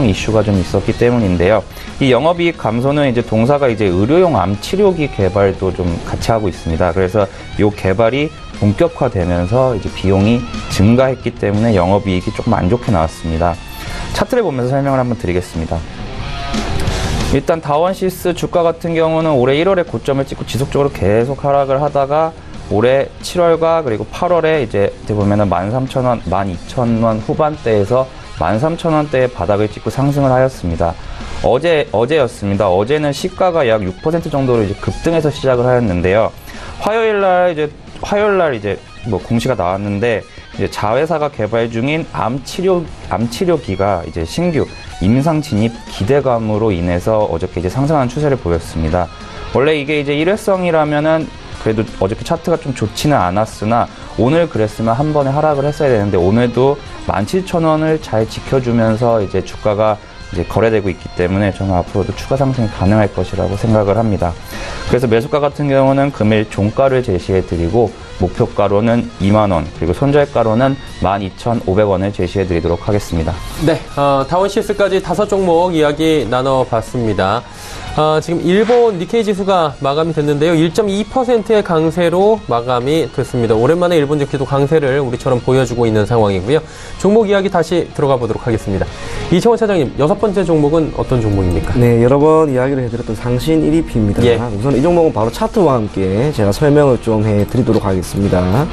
이슈가 좀 있었기 때문인데요. 이 영업이익 감소는 이제 동사가 이제 의료용 암 치료기 개발도 좀 같이 하고 있습니다. 그래서 이 개발이 본격화되면서 이제 비용이 증가했기 때문에 영업이익이 조금 안 좋게 나왔습니다. 차트를 보면서 설명을 한번 드리겠습니다. 일단 다원시스 주가 같은 경우는 올해 1월에 고점을 찍고 지속적으로 계속 하락을 하다가 올해 7월과 그리고 8월에 이제 보면은 13,000원, 12,000원 후반대에서 13,000원대의 바닥을 찍고 상승을 하였습니다. 어제였습니다. 어제는 시가가 약 6% 정도로 이제 급등해서 시작을 하였는데요. 화요일날 이제 뭐 공시가 나왔는데 이제 자회사가 개발 중인 암 치료기가 이제 신규 임상 진입 기대감으로 인해서 어저께 이제 상승하는 추세를 보였습니다. 원래 이게 이제 일회성이라면은 그래도 어저께 차트가 좀 좋지는 않았으나 오늘 그랬으면 한 번에 하락을 했어야 되는데 오늘도 17,000원을 잘 지켜주면서 이제 주가가 이제 거래되고 있기 때문에 저는 앞으로도 추가 상승이 가능할 것이라고 생각을 합니다. 그래서 매수가 같은 경우는 금일 종가를 제시해 드리고 목표가로는 2만원 그리고 손절가로는 12,500원을 제시해 드리도록 하겠습니다. 네, 다원시스까지 5종목 이야기 나눠봤습니다. 지금 일본 니케이 지수가 마감이 됐는데요. 1.2%의 강세로 마감이 됐습니다. 오랜만에 일본 증시도 강세를 우리처럼 보여주고 있는 상황이고요. 종목 이야기 다시 들어가 보도록 하겠습니다. 이청원 차장님, 6번째 종목은 어떤 종목입니까? 네, 여러 번 이야기를 해드렸던 상신 1위P입니다. 예. 우선 이 종목은 바로 차트와 함께 제가 설명을 좀 해드리도록 하겠습니다.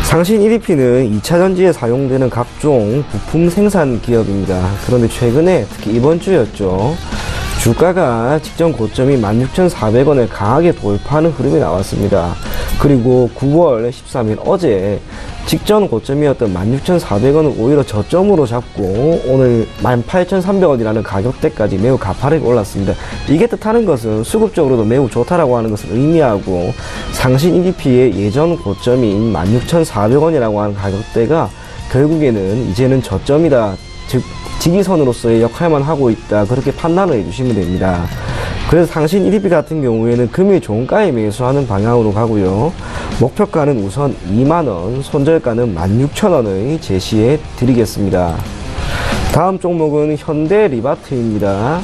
상신 1위P는 2차 전지에 사용되는 각종 부품 생산 기업입니다. 그런데 최근에 특히 이번 주였죠. 주가가 직전 고점이 16,400원을 강하게 돌파하는 흐름이 나왔습니다. 그리고 9월 13일 어제 직전 고점이었던 16,400원을 오히려 저점으로 잡고 오늘 18,300원이라는 가격대까지 매우 가파르게 올랐습니다. 이게 뜻하는 것은 수급적으로도 매우 좋다라고 하는 것을 의미하고 상신 1위P의 예전 고점인 16,400원이라고 하는 가격대가 결국에는 이제는 저점이다. 즉 지지선으로서의 역할만 하고 있다. 그렇게 판단을 해주시면 됩니다. 그래서 상신 1위P 같은 경우에는 금일 종가에 매수하는 방향으로 가고요. 목표가는 우선 2만원, 손절가는 16,000원을 제시해 드리겠습니다. 다음 종목은 현대리바트입니다.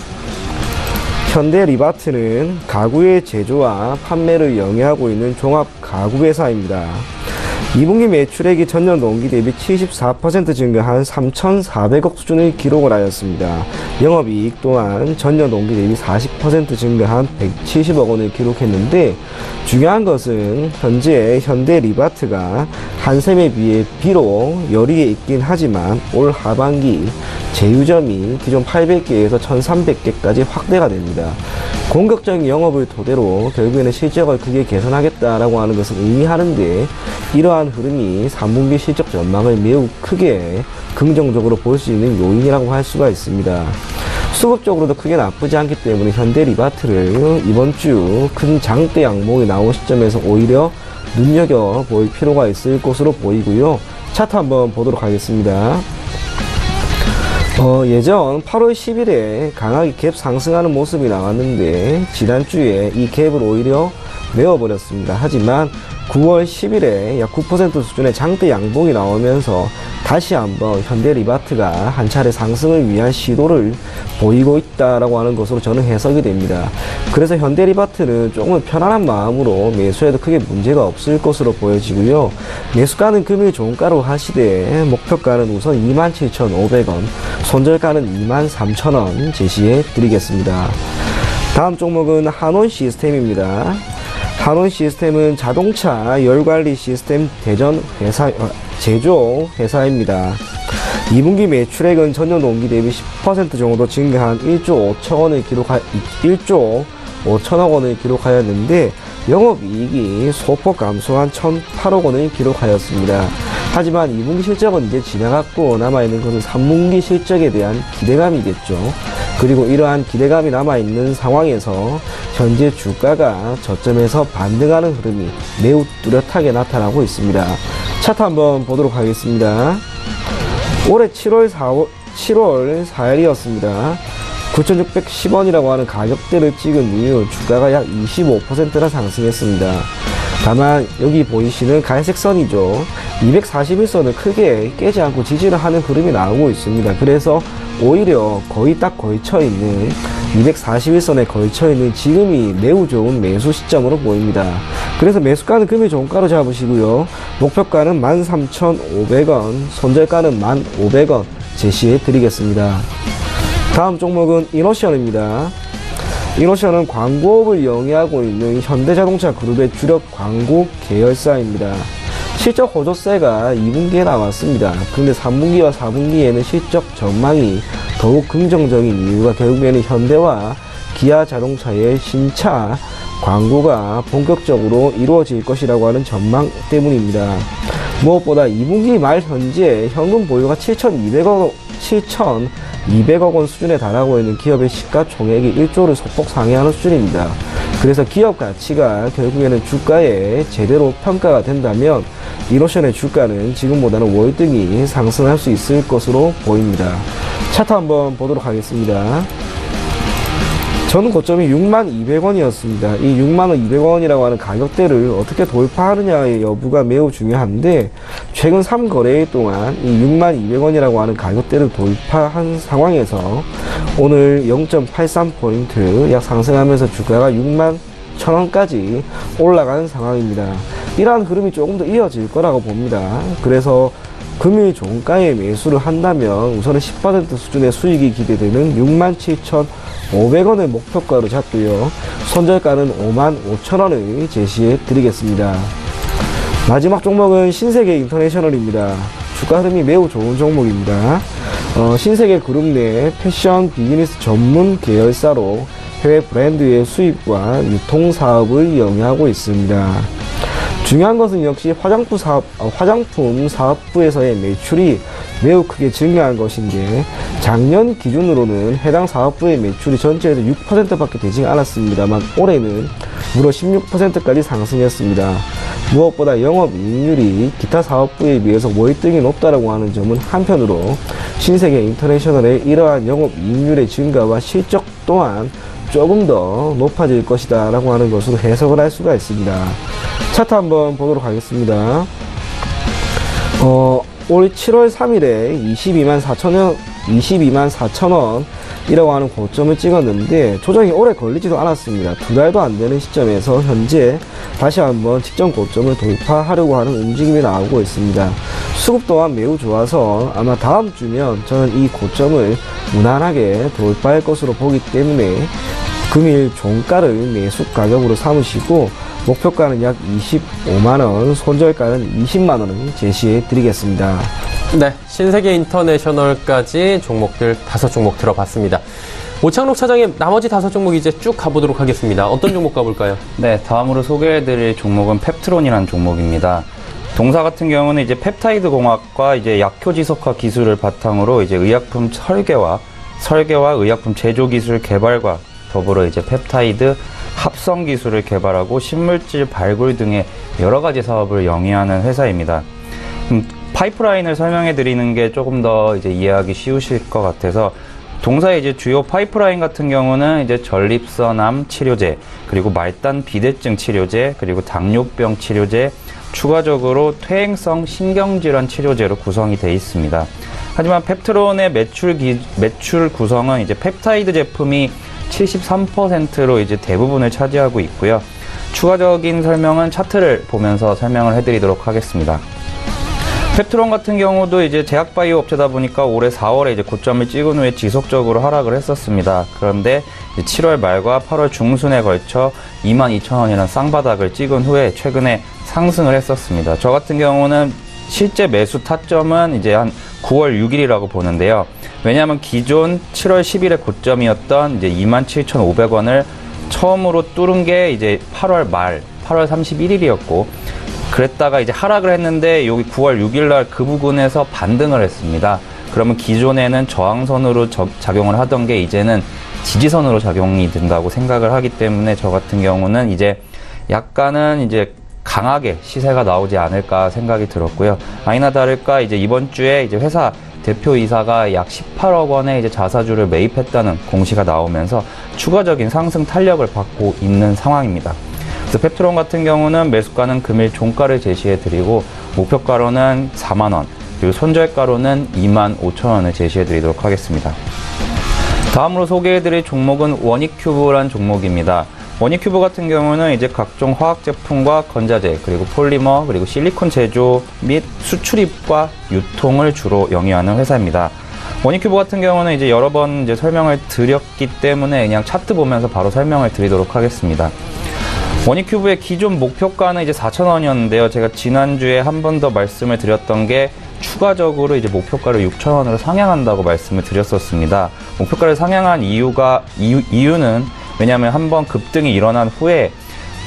현대리바트는 가구의 제조와 판매를 영위하고 있는 종합 가구회사입니다. 2분기 매출액이 전년 동기 대비 74% 증가한 3,400억 수준을 기록을 하였습니다. 영업이익 또한 전년 동기 대비 40% 증가한 170억 원을 기록했는데 중요한 것은 현재 현대리바트가 한샘에 비해 비록 여리에 있긴 하지만 올 하반기 제휴점이 기존 800개에서 1,300개까지 확대가 됩니다. 공격적인 영업을 토대로 결국에는 실적을 크게 개선하겠다라고 하는 것을 의미하는데 이러한 흐름이 3분기 실적 전망을 매우 크게 긍정적으로 볼 수 있는 요인이라고 할 수가 있습니다. 수급적으로도 크게 나쁘지 않기 때문에 현대리바트를 이번 주 큰 장대 양봉이 나온 시점에서 오히려 눈여겨볼 필요가 있을 것으로 보이고요. 차트 한번 보도록 하겠습니다. 예전 8월 10일에 강하게 갭 상승하는 모습이 나왔는데 지난주에 이 갭을 오히려 메워버렸습니다. 하지만 9월 10일에 약 9% 수준의 장대 양봉이 나오면서 다시 한번 현대리바트가 한 차례 상승을 위한 시도를 보이고 있다라고 하는 것으로 저는 해석이 됩니다. 그래서 현대리바트는 조금 편안한 마음으로 매수해도 크게 문제가 없을 것으로 보여지고요. 매수가는 금일 종가로 하시되 목표가는 우선 27,500원, 손절가는 23,000원 제시해 드리겠습니다. 다음 종목은 한온시스템입니다. 한온시스템은 자동차 열관리 시스템 제조 회사입니다. 2분기 매출액은 전년 동기 대비 10% 정도 증가한 1조 5천억 원을 기록하였는데 영업이익이 소폭 감소한 1,008억 원을 기록하였습니다. 하지만 2분기 실적은 이제 지나갔고 남아있는 것은 3분기 실적에 대한 기대감이겠죠. 그리고 이러한 기대감이 남아있는 상황에서 현재 주가가 저점에서 반등하는 흐름이 매우 뚜렷하게 나타나고 있습니다. 차트 한번 보도록 하겠습니다. 올해 7월 4일이었습니다. 9,610원이라고 하는 가격대를 찍은 이후 주가가 약 25%나 상승했습니다. 다만 여기 보이시는 갈색 선이죠. 241선을 크게 깨지 않고 지지를 하는 흐름이 나오고 있습니다. 그래서 오히려 거의 딱 걸쳐있는 241선에 걸쳐있는 지금이 매우 좋은 매수 시점으로 보입니다. 그래서 매수가는 금일 종가로 잡으시고요. 목표가는 13,500원, 손절가는 1,500원 제시해 드리겠습니다. 다음 종목은 이노션입니다. 이노션은 광고업을 영위하고 있는 현대자동차 그룹의 주력 광고 계열사입니다. 실적 호조세가 2분기에 나왔습니다. 그런데 3분기와 4분기에는 실적 전망이 더욱 긍정적인 이유가 결국에는 현대와 기아 자동차의 신차 광고가 본격적으로 이루어질 것이라고 하는 전망 때문입니다. 무엇보다 2분기 말 현재 현금 보유가 7,200억 원 수준에 달하고 있는 기업의 시가총액이 1조를 소폭 상회하는 수준입니다. 그래서 기업 가치가 결국에는 주가에 제대로 평가가 된다면 이노션의 주가는 지금보다는 월등히 상승할 수 있을 것으로 보입니다. 차트 한번 보도록 하겠습니다. 전 고점이 62,200원이었습니다. 이 62,200원이라고 하는 가격대를 어떻게 돌파하느냐의 여부가 매우 중요한데, 최근 3거래일 동안 이 62,200원이라고 하는 가격대를 돌파한 상황에서 오늘 0.83포인트 약 상승하면서 주가가 61,000원까지 올라가는 상황입니다. 이러한 흐름이 조금 더 이어질 거라고 봅니다. 그래서 금일 종가에 매수를 한다면 우선은 10% 수준의 수익이 기대되는 67,500원을 목표가로 잡고요. 손절가는 55,000원을 제시해 드리겠습니다. 마지막 종목은 신세계 인터내셔널입니다. 주가 흐름이 매우 좋은 종목입니다. 신세계 그룹 내 패션 비즈니스 전문 계열사로 해외 브랜드의 수입과 유통 사업을 영위하고 있습니다. 중요한 것은 역시 화장품 사업부에서의 매출이 매우 크게 증가한 것인데, 작년 기준으로는 해당 사업부의 매출이 전체에서 6%밖에 되지 않았습니다만 올해는 무려 16%까지 상승했습니다. 무엇보다 영업이익률이 기타 사업부에 비해서 월등히 높다라고 하는 점은 한편으로 신세계 인터내셔널의 이러한 영업이익률의 증가와 실적 또한 조금 더 높아질 것이다 라고 하는 것으로 해석을 할 수가 있습니다. 차트 한번 보도록 하겠습니다. 올 7월 3일에 22만 4천원이라고 하는 고점을 찍었는데 조정이 오래 걸리지도 않았습니다. 2달도 안 되는 시점에서 현재 다시 한번 직전 고점을 돌파하려고 하는 움직임이 나오고 있습니다. 수급 또한 매우 좋아서 아마 다음 주면 저는 이 고점을 무난하게 돌파할 것으로 보기 때문에 금일 종가를 매수 가격으로 삼으시고 목표가는 약 25만원, 손절가는 20만원을 제시해 드리겠습니다. 네, 신세계 인터내셔널까지 종목들 5종목 들어봤습니다. 오창록 차장님, 나머지 5종목 이제 쭉 가보도록 하겠습니다. 어떤 종목 가볼까요? 네, 다음으로 소개해드릴 종목은 펩트론이라는 종목입니다. 동사 같은 경우는 이제 펩타이드 공학과 이제 약효지속화 기술을 바탕으로 이제 의약품 설계와 의약품 제조 기술 개발과 더불어 이제 펩타이드 합성 기술을 개발하고 신물질 발굴 등의 여러 가지 사업을 영위하는 회사입니다. 파이프라인을 설명해 드리는 게 조금 더 이제 이해하기 쉬우실 것 같아서, 동사의 이제 주요 파이프라인 같은 경우는 이제 전립선암 치료제, 그리고 말단 비대증 치료제, 그리고 당뇨병 치료제, 추가적으로 퇴행성 신경질환 치료제로 구성이 되어 있습니다. 하지만 펩트론의 매출 구성은 이제 펩타이드 제품이 73%로 이제 대부분을 차지하고 있고요. 추가적인 설명은 차트를 보면서 설명을 해드리도록 하겠습니다. 펩트론 같은 경우도 이제 제약바이오 업체다 보니까 올해 4월에 이제 고점을 찍은 후에 지속적으로 하락을 했었습니다. 그런데 이제 7월 말과 8월 중순에 걸쳐 22,000원이라는 쌍바닥을 찍은 후에 최근에 상승을 했었습니다. 저 같은 경우는 실제 매수 타점은 이제 한 9월 6일이라고 보는데요. 왜냐하면 기존 7월 10일의 고점이었던 이제 27,500원을 처음으로 뚫은 게 이제 8월 말, 8월 31일이었고, 그랬다가 이제 하락을 했는데 여기 9월 6일 날 그 부근에서 반등을 했습니다. 그러면 기존에는 저항선으로 작용을 하던 게 이제는 지지선으로 작용이 된다고 생각을 하기 때문에 저 같은 경우는 이제 약간은 이제 강하게 시세가 나오지 않을까 생각이 들었고요. 아니나 다를까 이제 이번 주에 이제 회사 대표이사가 약 18억 원의 이제 자사주를 매입했다는 공시가 나오면서 추가적인 상승 탄력을 받고 있는 상황입니다. 그래서 펩트론 같은 경우는 매수가는 금일 종가를 제시해 드리고 목표가로는 4만 원, 그리고 손절가로는 2만 5천 원을 제시해 드리도록 하겠습니다. 다음으로 소개해 드릴 종목은 원익큐브란 종목입니다. 원익큐브 같은 경우는 이제 각종 화학 제품과 건자재, 그리고 폴리머, 그리고 실리콘 제조 및 수출입과 유통을 주로 영위하는 회사입니다. 원익큐브 같은 경우는 이제 여러 번 이제 설명을 드렸기 때문에 그냥 차트 보면서 바로 설명을 드리도록 하겠습니다. 원익큐브의 기존 목표가는 이제 4,000원이었는데요. 제가 지난주에 한 번 더 말씀을 드렸던 게 추가적으로 이제 목표가를 6,000원으로 상향한다고 말씀을 드렸었습니다. 목표가를 상향한 이유는 왜냐하면 한번 급등이 일어난 후에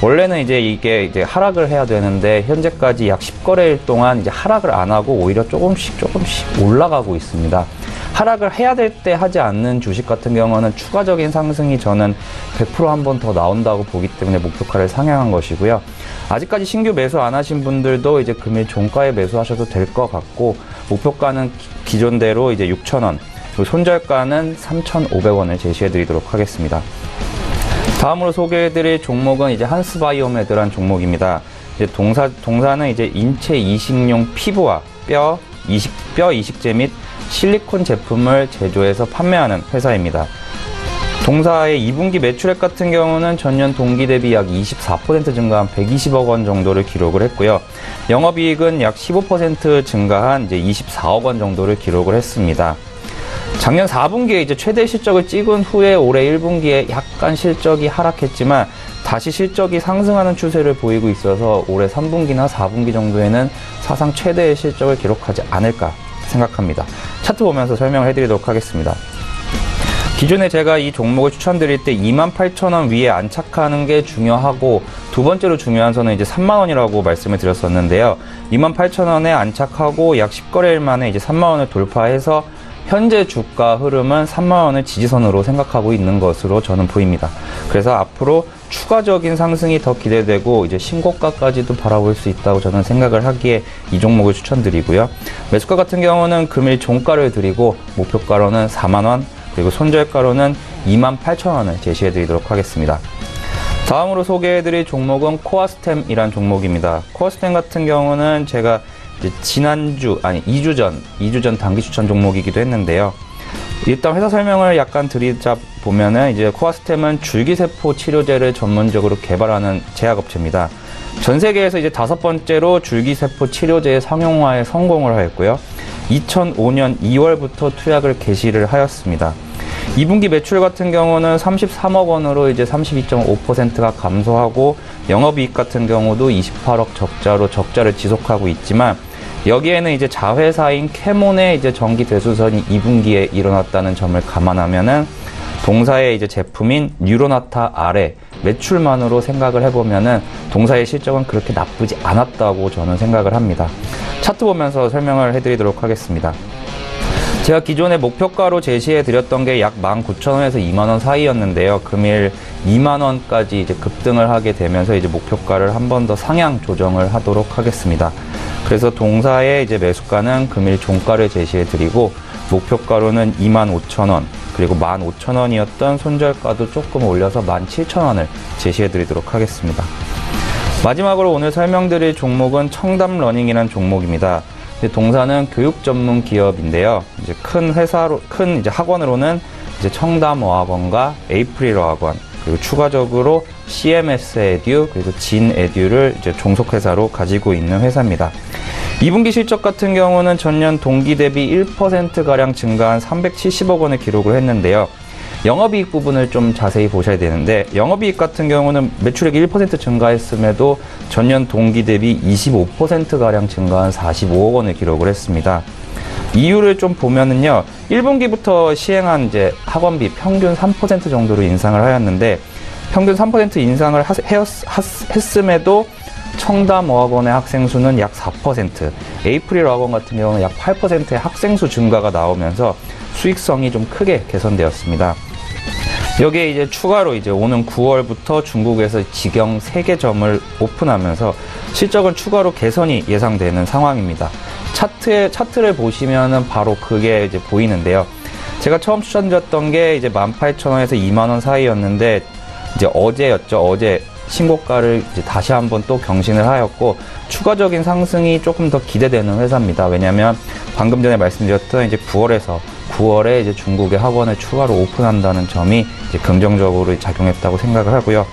원래는 이제 이게 하락을 해야 되는데 현재까지 약 10거래일 동안 이제 하락을 안 하고 오히려 조금씩 올라가고 있습니다. 하락을 해야 될 때 하지 않는 주식 같은 경우는 추가적인 상승이 저는 100% 한 번 더 나온다고 보기 때문에 목표가를 상향한 것이고요. 아직까지 신규 매수 안 하신 분들도 이제 금일 종가에 매수하셔도 될 것 같고, 목표가는 기존대로 이제 6,000원, 그리고 손절가는 3,500원을 제시해 드리도록 하겠습니다. 다음으로 소개해드릴 종목은 이제 한스바이오메드란 종목입니다. 이제 동사는 이제 인체 이식용 피부와 뼈 이식제 및 실리콘 제품을 제조해서 판매하는 회사입니다. 동사의 2분기 매출액 같은 경우는 전년 동기 대비 약 24% 증가한 120억 원 정도를 기록을 했고요. 영업이익은 약 15% 증가한 이제 24억 원 정도를 기록을 했습니다. 작년 4분기에 이제 최대 실적을 찍은 후에 올해 1분기에 약간 실적이 하락했지만 다시 실적이 상승하는 추세를 보이고 있어서 올해 3분기나 4분기 정도에는 사상 최대의 실적을 기록하지 않을까 생각합니다. 차트 보면서 설명을 해드리도록 하겠습니다. 기존에 제가 이 종목을 추천드릴 때 28,000원 위에 안착하는 게 중요하고, 두 번째로 중요한 선은 이제 3만원이라고 말씀을 드렸었는데요. 28,000원에 안착하고 약 10거래일 만에 이제 3만원을 돌파해서 현재 주가 흐름은 3만원을 지지선으로 생각하고 있는 것으로 저는 보입니다. 그래서 앞으로 추가적인 상승이 더 기대되고 이제 신고가까지도 바라볼 수 있다고 저는 생각을 하기에 이 종목을 추천드리고요. 매수가 같은 경우는 금일 종가를 드리고 목표가로는 4만원, 그리고 손절가로는 28,000원을 제시해 드리도록 하겠습니다. 다음으로 소개해 드릴 종목은 코아스템이란 종목입니다. 코아스템 같은 경우는 제가 이제 2주 전 단기 추천 종목이기도 했는데요. 일단 회사 설명을 약간 드리자 보면은 이제 코아스템은 줄기세포 치료제를 전문적으로 개발하는 제약업체입니다. 전 세계에서 이제 5번째로 줄기세포 치료제의 상용화에 성공을 하였고요. 2005년 2월부터 투약을 개시를 하였습니다. 2분기 매출 같은 경우는 33억 원으로 이제 32.5%가 감소하고, 영업이익 같은 경우도 28억 적자를 지속하고 있지만, 여기에는 이제 자회사인 캐몬의 이제 정기 대수선이 2분기에 일어났다는 점을 감안하면은 동사의 이제 제품인 뉴로나타 R의 매출만으로 생각을 해보면은 동사의 실적은 그렇게 나쁘지 않았다고 저는 생각을 합니다. 차트 보면서 설명을 해드리도록 하겠습니다. 제가 기존에 목표가로 제시해 드렸던 게 약 19,000원에서 2만원 사이였는데요. 금일 2만원까지 이제 급등을 하게 되면서 이제 목표가를 한 번 더 상향 조정을 하도록 하겠습니다. 그래서 동사의 이제 매수가는 금일 종가를 제시해 드리고 목표가로는 25,000원, 그리고 15,000원이었던 손절가도 조금 올려서 17,000원을 제시해 드리도록 하겠습니다. 마지막으로 오늘 설명드릴 종목은 청담러닝이라는 종목입니다. 동사는 교육 전문 기업인데요. 이제 큰 학원으로는 이제 청담어학원과 에이프릴어학원, 그리고 추가적으로 CMS 에듀, 그리고 진 에듀를 이제 종속회사로 가지고 있는 회사입니다. 2분기 실적 같은 경우는 전년 동기 대비 1%가량 증가한 370억 원을 기록을 했는데요. 영업이익 부분을 좀 자세히 보셔야 되는데, 영업이익 같은 경우는 매출액이 1% 증가했음에도 전년 동기 대비 25%가량 증가한 45억 원을 기록을 했습니다. 이유를 좀 보면은요, 1분기부터 시행한 이제 학원비 평균 3% 정도로 인상을 하였는데, 평균 3% 인상을 했음에도 청담어학원의 학생 수는 약 4%, 에이프릴 어학원 같은 경우는 약 8%의 학생 수 증가가 나오면서 수익성이 좀 크게 개선되었습니다. 여기에 이제 추가로 이제 오는 9월부터 중국에서 직영 3개점을 오픈하면서 실적은 추가로 개선이 예상되는 상황입니다. 차트를 보시면은 바로 그게 이제 보이는데요. 제가 처음 추천드렸던 게 이제 18,000원에서 20,000원 사이였는데 이제 어제였죠. 어제 신고가를 이제 다시 한번 또 경신을 하였고 추가적인 상승이 조금 더 기대되는 회사입니다. 왜냐하면 방금 전에 말씀드렸던 이제 9월에 이제 중국의 학원을 추가로 오픈한다는 점이 이제 긍정적으로 작용했다고 생각을 하고요.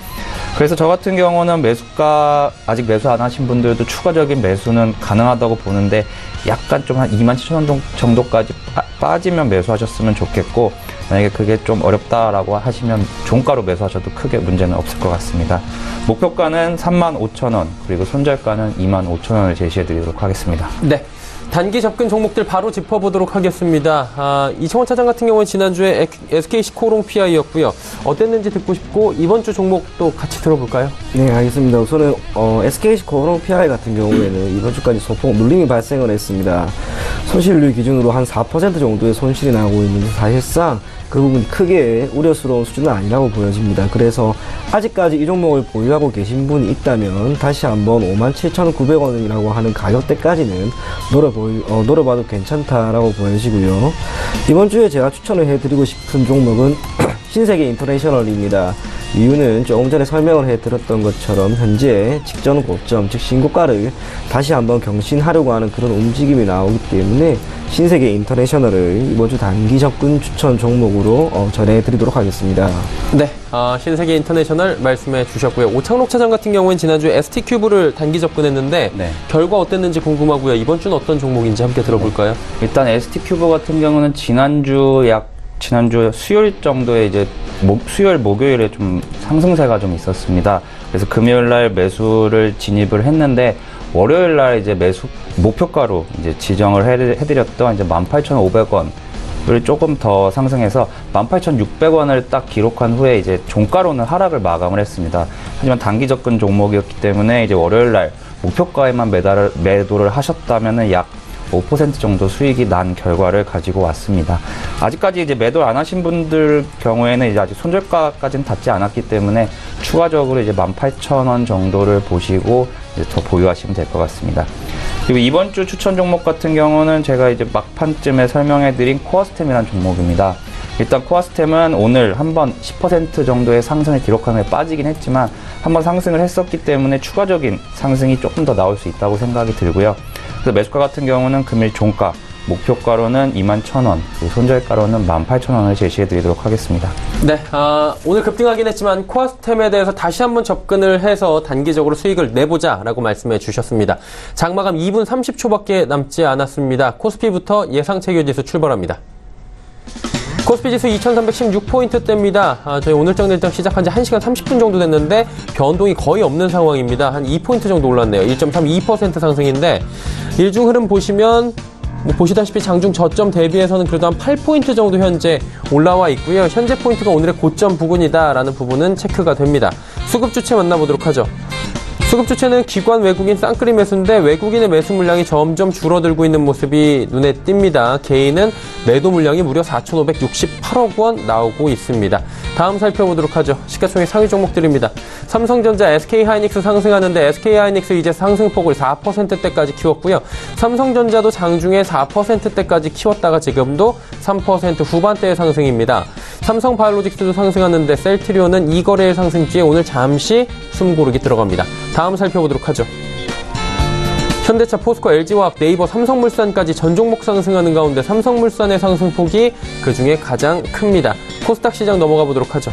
그래서 저 같은 경우는 매수가 아직 매수 안 하신 분들도 추가적인 매수는 가능하다고 보는데 약간 좀 한 27,000원 정도까지 빠지면 매수하셨으면 좋겠고 만약에 그게 좀 어렵다라고 하시면 종가로 매수하셔도 크게 문제는 없을 것 같습니다. 목표가는 35,000원 그리고 손절가는 25,000원을 제시해 드리도록 하겠습니다. 네. 단기 접근 종목들 바로 짚어보도록 하겠습니다. 이청원 차장 같은 경우는 지난주에 SK시코롱 PI였고요. 어땠는지 듣고 싶고 이번 주 종목도 같이 들어볼까요? 네, 알겠습니다. 우선은 SK시코롱 PI 같은 경우에는 이번 주까지 소폭 눌림이 발생을 했습니다. 손실률 기준으로 한 4% 정도의 손실이 나고 있는데 사실상 그 부분이 크게 우려스러운 수준은 아니라고 보여집니다. 그래서 아직까지 이 종목을 보유하고 계신 분이 있다면 다시 한번 57,900원이라고 하는 가격대까지는 노려봐도 괜찮다라고 보여지고요. 이번 주에 제가 추천을 해드리고 싶은 종목은 신세계 인터내셔널입니다. 이유는 조금 전에 설명을 해드렸던 것처럼 현재 직전 고점, 즉 신고가를 다시 한번 경신하려고 하는 그런 움직임이 나오기 때문에 신세계 인터내셔널을 이번 주 단기 접근 추천 종목으로 전해드리도록 하겠습니다. 네, 신세계 인터내셔널 말씀해 주셨고요. 오창록 차장 같은 경우는 지난주 ST큐브를 단기 접근했는데 네. 결과 어땠는지 궁금하고요. 이번 주는 어떤 종목인지 함께 들어볼까요? 일단 ST큐브 같은 경우는 지난주 수요일 정도에 이제 수요일 목요일에 좀 상승세가 좀 있었습니다. 그래서 금요일 날 매수를 진입을 했는데 월요일 날 이제 매수 목표가로 이제 지정을 해드렸던 이제 18,500원을 조금 더 상승해서 18,600원을 딱 기록한 후에 이제 종가로는 하락을 마감을 했습니다. 하지만 단기 접근 종목이었기 때문에 이제 월요일 날 목표가에만 매도를 하셨다면은 약 5% 정도 수익이 난 결과를 가지고 왔습니다. 아직까지 이제 매도를 안 하신 분들 경우에는 이제 아직 손절가까지는 닿지 않았기 때문에 추가적으로 이제 18,000원 정도를 보시고 이제 더 보유하시면 될 것 같습니다. 그리고 이번 주 추천 종목 같은 경우는 제가 이제 막판쯤에 설명해드린 코어스템이라는 종목입니다. 일단 코어스템은 오늘 한번 10% 정도의 상승을 기록한 후에 빠지긴 했지만 한번 상승을 했었기 때문에 추가적인 상승이 조금 더 나올 수 있다고 생각이 들고요. 그래서 매수가 같은 경우는 금일 종가, 목표가로는 21,000원, 그리고 손절가로는 18,000원을 제시해 드리도록 하겠습니다. 네, 오늘 급등하긴 했지만 코어스템에 대해서 다시 한번 접근을 해서 단기적으로 수익을 내보자 라고 말씀해 주셨습니다. 장마감 2분 30초밖에 남지 않았습니다. 코스피부터 예상체결지수 출발합니다. 코스피 지수 2316포인트대입니다. 저희 오늘 장내 일정 시작한 지 1시간 30분 정도 됐는데 변동이 거의 없는 상황입니다. 한 2포인트 정도 올랐네요. 1.32% 상승인데 일중 흐름 보시면 보시다시피 장중 저점 대비해서는 그래도 한 8포인트 정도 현재 올라와 있고요. 현재 포인트가 오늘의 고점 부근이다라는 부분은 체크가 됩니다. 수급 주체 만나보도록 하죠. 수급 주체는 기관 외국인 쌍끌이 매수인데 외국인의 매수 물량이 점점 줄어들고 있는 모습이 눈에 띕니다. 개인은 매도 물량이 무려 4,568억 원 나오고 있습니다. 다음 살펴보도록 하죠. 시가총액 상위 종목들입니다. 삼성전자, SK하이닉스 상승하는데 SK하이닉스 이제 상승폭을 4%대까지 키웠고요. 삼성전자도 장중에 4%대까지 키웠다가 지금도 3% 후반대의 상승입니다. 삼성바이오로직스도 상승하는데 셀트리온은 이 거래일 상승주에 오늘 잠시 숨고르기 들어갑니다. 다음 살펴보도록 하죠. 현대차, 포스코, LG화학, 네이버, 삼성물산까지 전 종목 상승하는 가운데 삼성물산의 상승폭이 그중에 가장 큽니다. 코스닥 시장 넘어가 보도록 하죠.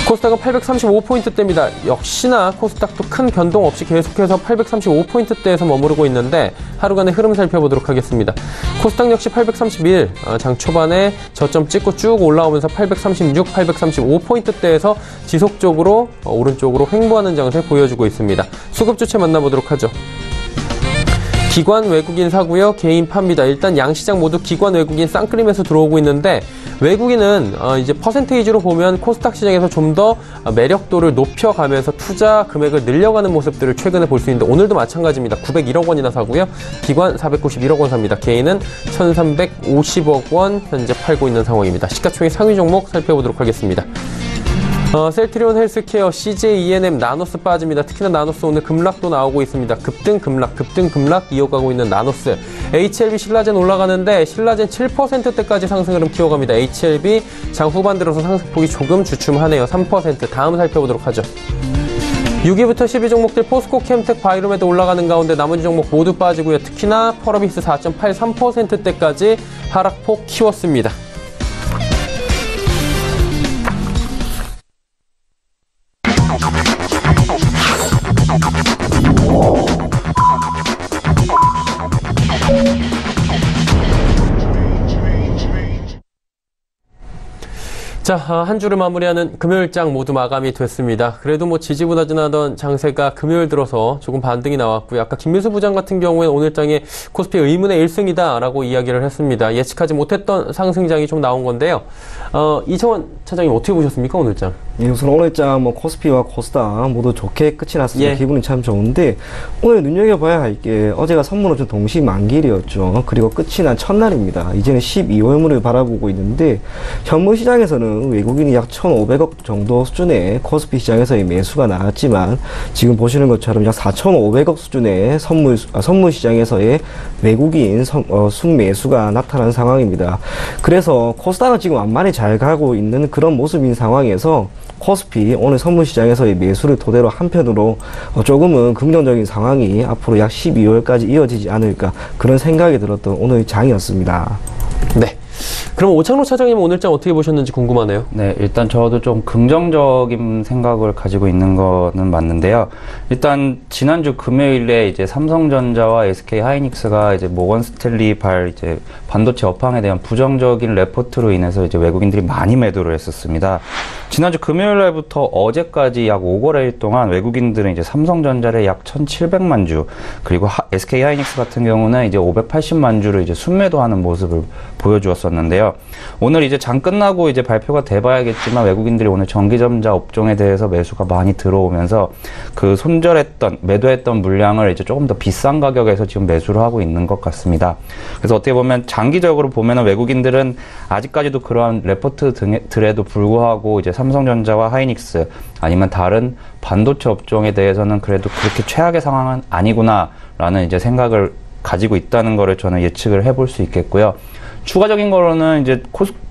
코스닥은 835포인트대입니다. 역시나 코스닥도 큰 변동 없이 계속해서 835포인트대에서 머무르고 있는데 하루간의 흐름 살펴보도록 하겠습니다. 코스닥 역시 831, 장 초반에 저점 찍고 쭉 올라오면서 836, 835포인트대에서 지속적으로 오른쪽으로 횡보하는 장세 보여주고 있습니다. 수급 주체 만나보도록 하죠. 기관 외국인 사고요, 개인 팝니다. 일단 양시장 모두 기관 외국인 쌍끌이 매수 들어오고 있는데 외국인은 이제 퍼센테이지로 보면 코스닥 시장에서 좀 더 매력도를 높여가면서 투자 금액을 늘려가는 모습들을 최근에 볼 수 있는데 오늘도 마찬가지입니다. 901억 원이나 사고요. 기관 491억 원 삽니다. 개인은 1350억 원 현재 팔고 있는 상황입니다. 시가총액 상위 종목 살펴보도록 하겠습니다. 셀트리온 헬스케어, CJ ENM, 나노스 빠집니다. 특히나 나노스 오늘 급락도 나오고 있습니다. 급등 급락 이어가고 있는 나노스. HLB 신라젠 올라가는데 신라젠 7%대까지 상승 흐름 키워갑니다. HLB 장 후반 들어서 상승폭이 조금 주춤하네요. 3%. 다음 살펴보도록 하죠. 6위부터 10위 종목들 포스코, 캠텍, 바이로메드 올라가는 가운데 나머지 종목 모두 빠지고요. 특히나 펄어비스 4.83%대까지 하락폭 키웠습니다. 자, 한 주를 마무리하는 금요일장 모두 마감이 됐습니다. 그래도 뭐 지지부진하던 장세가 금요일 들어서 조금 반등이 나왔고요. 아까 김민수 부장 같은 경우에는 오늘장에 코스피 의문의 1승이다라고 이야기를 했습니다. 예측하지 못했던 상승장이 좀 나온 건데요. 이청원 차장님 어떻게 보셨습니까, 오늘장? 예, 우선 오늘장 코스피와 코스닥 모두 좋게 끝이 났습니다. 예. 기분이 참 좋은데 오늘 눈여겨봐야 할 게 어제가 선물오전 동시 만기일이었죠. 그리고 끝이 난 첫날입니다. 이제는 12월물을 바라보고 있는데 현물 시장에서는 외국인이 약 1,500억 정도 수준의 코스피 시장에서의 매수가 나왔지만 지금 보시는 것처럼 약 4,500억 수준의 선물 시장에서의 외국인 순매수가 나타난 상황입니다. 그래서 코스닥은 지금 완만히 잘 가고 있는 그런 모습인 상황에서 코스피 오늘 선물시장에서의 매수를 토대로 한편으로 조금은 긍정적인 상황이 앞으로 약 12월까지 이어지지 않을까 그런 생각이 들었던 오늘 장이었습니다. 네. 그럼 오창록 차장님은 오늘장 어떻게 보셨는지 궁금하네요. 네, 일단 저도 좀 긍정적인 생각을 가지고 있는 거는 맞는데요. 일단 지난주 금요일에 이제 삼성전자와 SK 하이닉스가 이제 모건 스탠리 이제 반도체 업황에 대한 부정적인 레포트로 인해서 이제 외국인들이 많이 매도를 했었습니다. 지난주 금요일 날부터 어제까지 약 5거래일 동안 외국인들은 이제 삼성전자를 약 1,700만 주, 그리고 SK 하이닉스 같은 경우는 이제 580만 주를 이제 순매도하는 모습을 보여주었었는데요. 오늘 이제 장 끝나고 이제 발표가 돼봐야겠지만 외국인들이 오늘 전기전자 업종에 대해서 매수가 많이 들어오면서 그 매도했던 물량을 이제 조금 더 비싼 가격에서 지금 매수를 하고 있는 것 같습니다. 그래서 어떻게 보면 장기적으로 보면은 외국인들은 아직까지도 그러한 레포트들에도 불구하고 이제 삼성전자와 하이닉스 아니면 다른 반도체 업종에 대해서는 그래도 그렇게 최악의 상황은 아니구나라는 이제 생각을 가지고 있다는 거를 저는 예측을 해볼 수 있겠고요. 추가적인 거로는 이제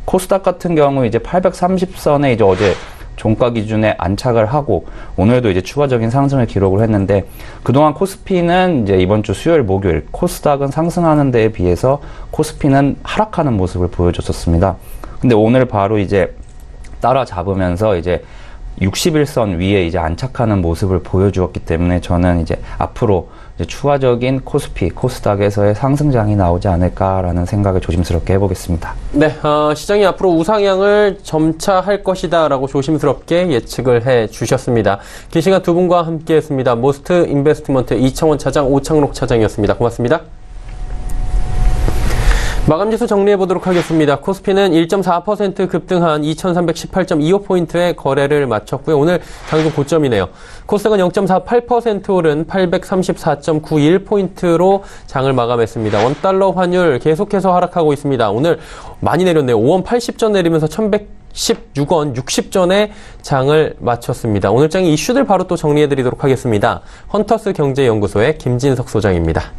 코스닥 같은 경우 이제 830선에 이제 어제 종가 기준에 안착을 하고 오늘도 이제 추가적인 상승을 기록을 했는데 그동안 코스피는 이제 이번 주 수요일 목요일 코스닥은 상승하는 데에 비해서 코스피는 하락하는 모습을 보여줬었습니다. 근데 오늘 바로 이제 따라잡으면서 이제 61선 위에 이제 안착하는 모습을 보여주었기 때문에 저는 이제 앞으로 이제 추가적인 코스닥에서의 상승장이 나오지 않을까라는 생각을 조심스럽게 해보겠습니다. 네, 시장이 앞으로 우상향을 점차 할 것이다라고 조심스럽게 예측을 해주셨습니다. 긴 시간 두 분과 함께했습니다. 모스트 인베스트먼트 이청원 차장, 오창록 차장이었습니다. 고맙습니다. 마감지수 정리해보도록 하겠습니다. 코스피는 1.4% 급등한 2318.25포인트의 거래를 마쳤고요. 오늘 장중 고점이네요. 코스닥은 0.48% 오른 834.91포인트로 장을 마감했습니다. 원달러 환율 계속해서 하락하고 있습니다. 오늘 많이 내렸네요. 5원 80전 내리면서 1116원 60전에 장을 마쳤습니다. 오늘 장의 이슈들 바로 또 정리해드리도록 하겠습니다. 헌터스 경제연구소의 김진석 소장입니다.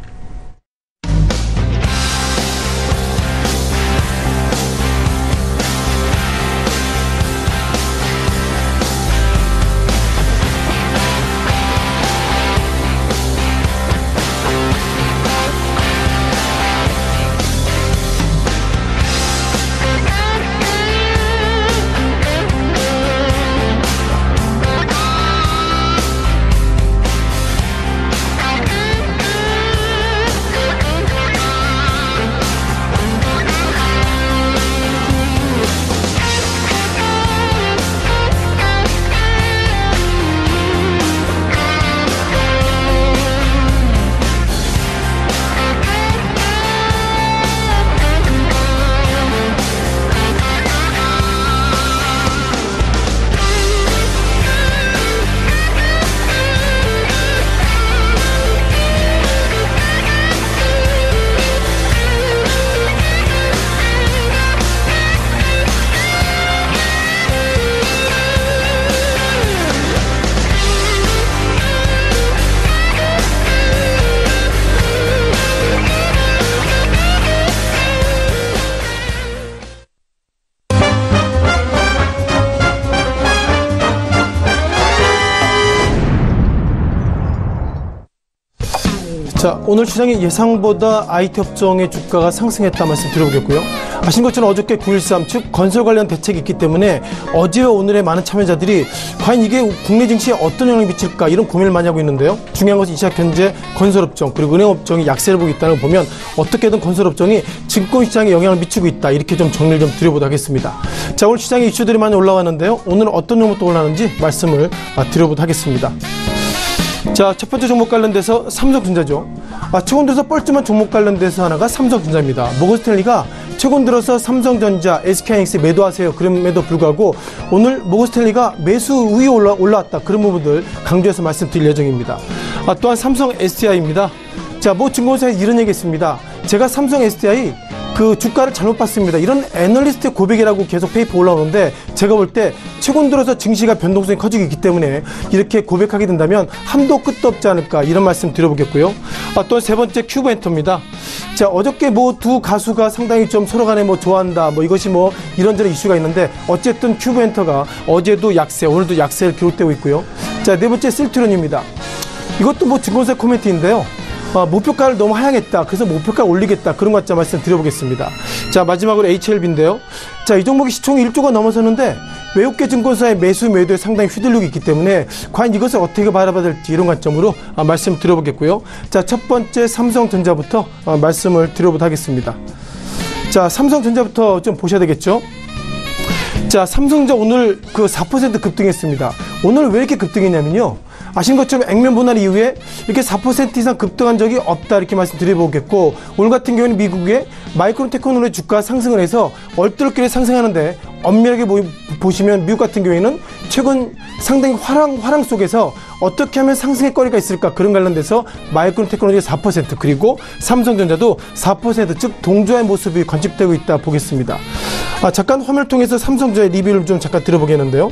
자, 오늘 시장이 예상보다 IT 업종의 주가가 상승했다 말씀 드려보겠고요. 아신 것처럼 어저께 9.13, 즉 건설 관련 대책이 있기 때문에 어제와 오늘의 많은 참여자들이 과연 이게 국내 증시에 어떤 영향을 미칠까 이런 고민을 많이 하고 있는데요. 중요한 것은 이 시각 현재 건설업종 그리고 은행업종이 약세를 보고 있다는 걸 보면 어떻게든 건설업종이 증권시장에 영향을 미치고 있다, 이렇게 좀 정리를 좀 드려보도록 하겠습니다. 자, 오늘 시장에 이슈들이 많이 올라왔는데요. 오늘은 어떤 종목도 올라가는지 말씀을 드려보도록 하겠습니다. 자, 첫 번째 종목 관련돼서 삼성전자죠. 최근 들어서 뻘쭘한 종목 관련돼서 하나가 삼성전자입니다. 모건스탠리가 최근 들어서 삼성전자, SK하이닉스 매도하세요 그럼에도 불구하고 오늘 모건스탠리가 매수 우위에 올라왔다, 그런 부분들 강조해서 말씀드릴 예정입니다. 또한 삼성 SDI입니다. 자, 모 증권사에 이런 얘기 했습니다. 제가 삼성 SDI 그 주가를 잘못 봤습니다. 이런 애널리스트의 고백이라고 계속 페이퍼 올라오는데 제가 볼 때 최근 들어서 증시가 변동성이 커지고 있기 때문에 이렇게 고백하게 된다면 한도 끝도 없지 않을까, 이런 말씀 드려보겠고요. 또 세 번째 큐브엔터입니다. 자, 어저께 뭐 두 가수가 상당히 좀 서로 간에 뭐 좋아한다, 뭐 이것이 뭐 이런저런 이슈가 있는데 어쨌든 큐브엔터가 어제도 약세, 오늘도 약세를 기록되고 있고요. 자, 네 번째 실트론입니다. 이것도 뭐 증권사 코멘트인데요. 목표가를 너무 하향했다, 그래서 목표가 올리겠다, 그런 것 같자 말씀 드려보겠습니다. 자, 마지막으로 HLB인데요. 자, 이 종목이 시총이 1조가 넘어서는데 외국계 증권사의 매수 매도에 상당히 휘둘리고 있기 때문에 과연 이것을 어떻게 바라봐야 될지 이런 관점으로 말씀 드려보겠고요. 자, 첫 번째 삼성전자부터 말씀을 드려보도록 하겠습니다. 자, 삼성전자부터 좀 보셔야 되겠죠. 자, 삼성전자 오늘 그 4% 급등했습니다. 오늘 왜 이렇게 급등했냐면요, 아신 것처럼 액면 분할 이후에 이렇게 4% 이상 급등한 적이 없다, 이렇게 말씀드려보겠고, 오늘 같은 경우는 미국의 마이크론 테크놀로지 주가 상승을 해서 얼떨결에 상승하는데 엄밀하게 보시면 미국 같은 경우에는 최근 상당히 화랑 속에서 어떻게 하면 상승의 거리가 있을까, 그런 관련돼서 마이크론 테크놀로지가 4%, 그리고 삼성전자도 4%, 즉 동조의 모습이 관측되고 있다 보겠습니다. 잠깐 화면을 통해서 삼성전자의 리뷰를 좀 잠깐 들어보겠는데요.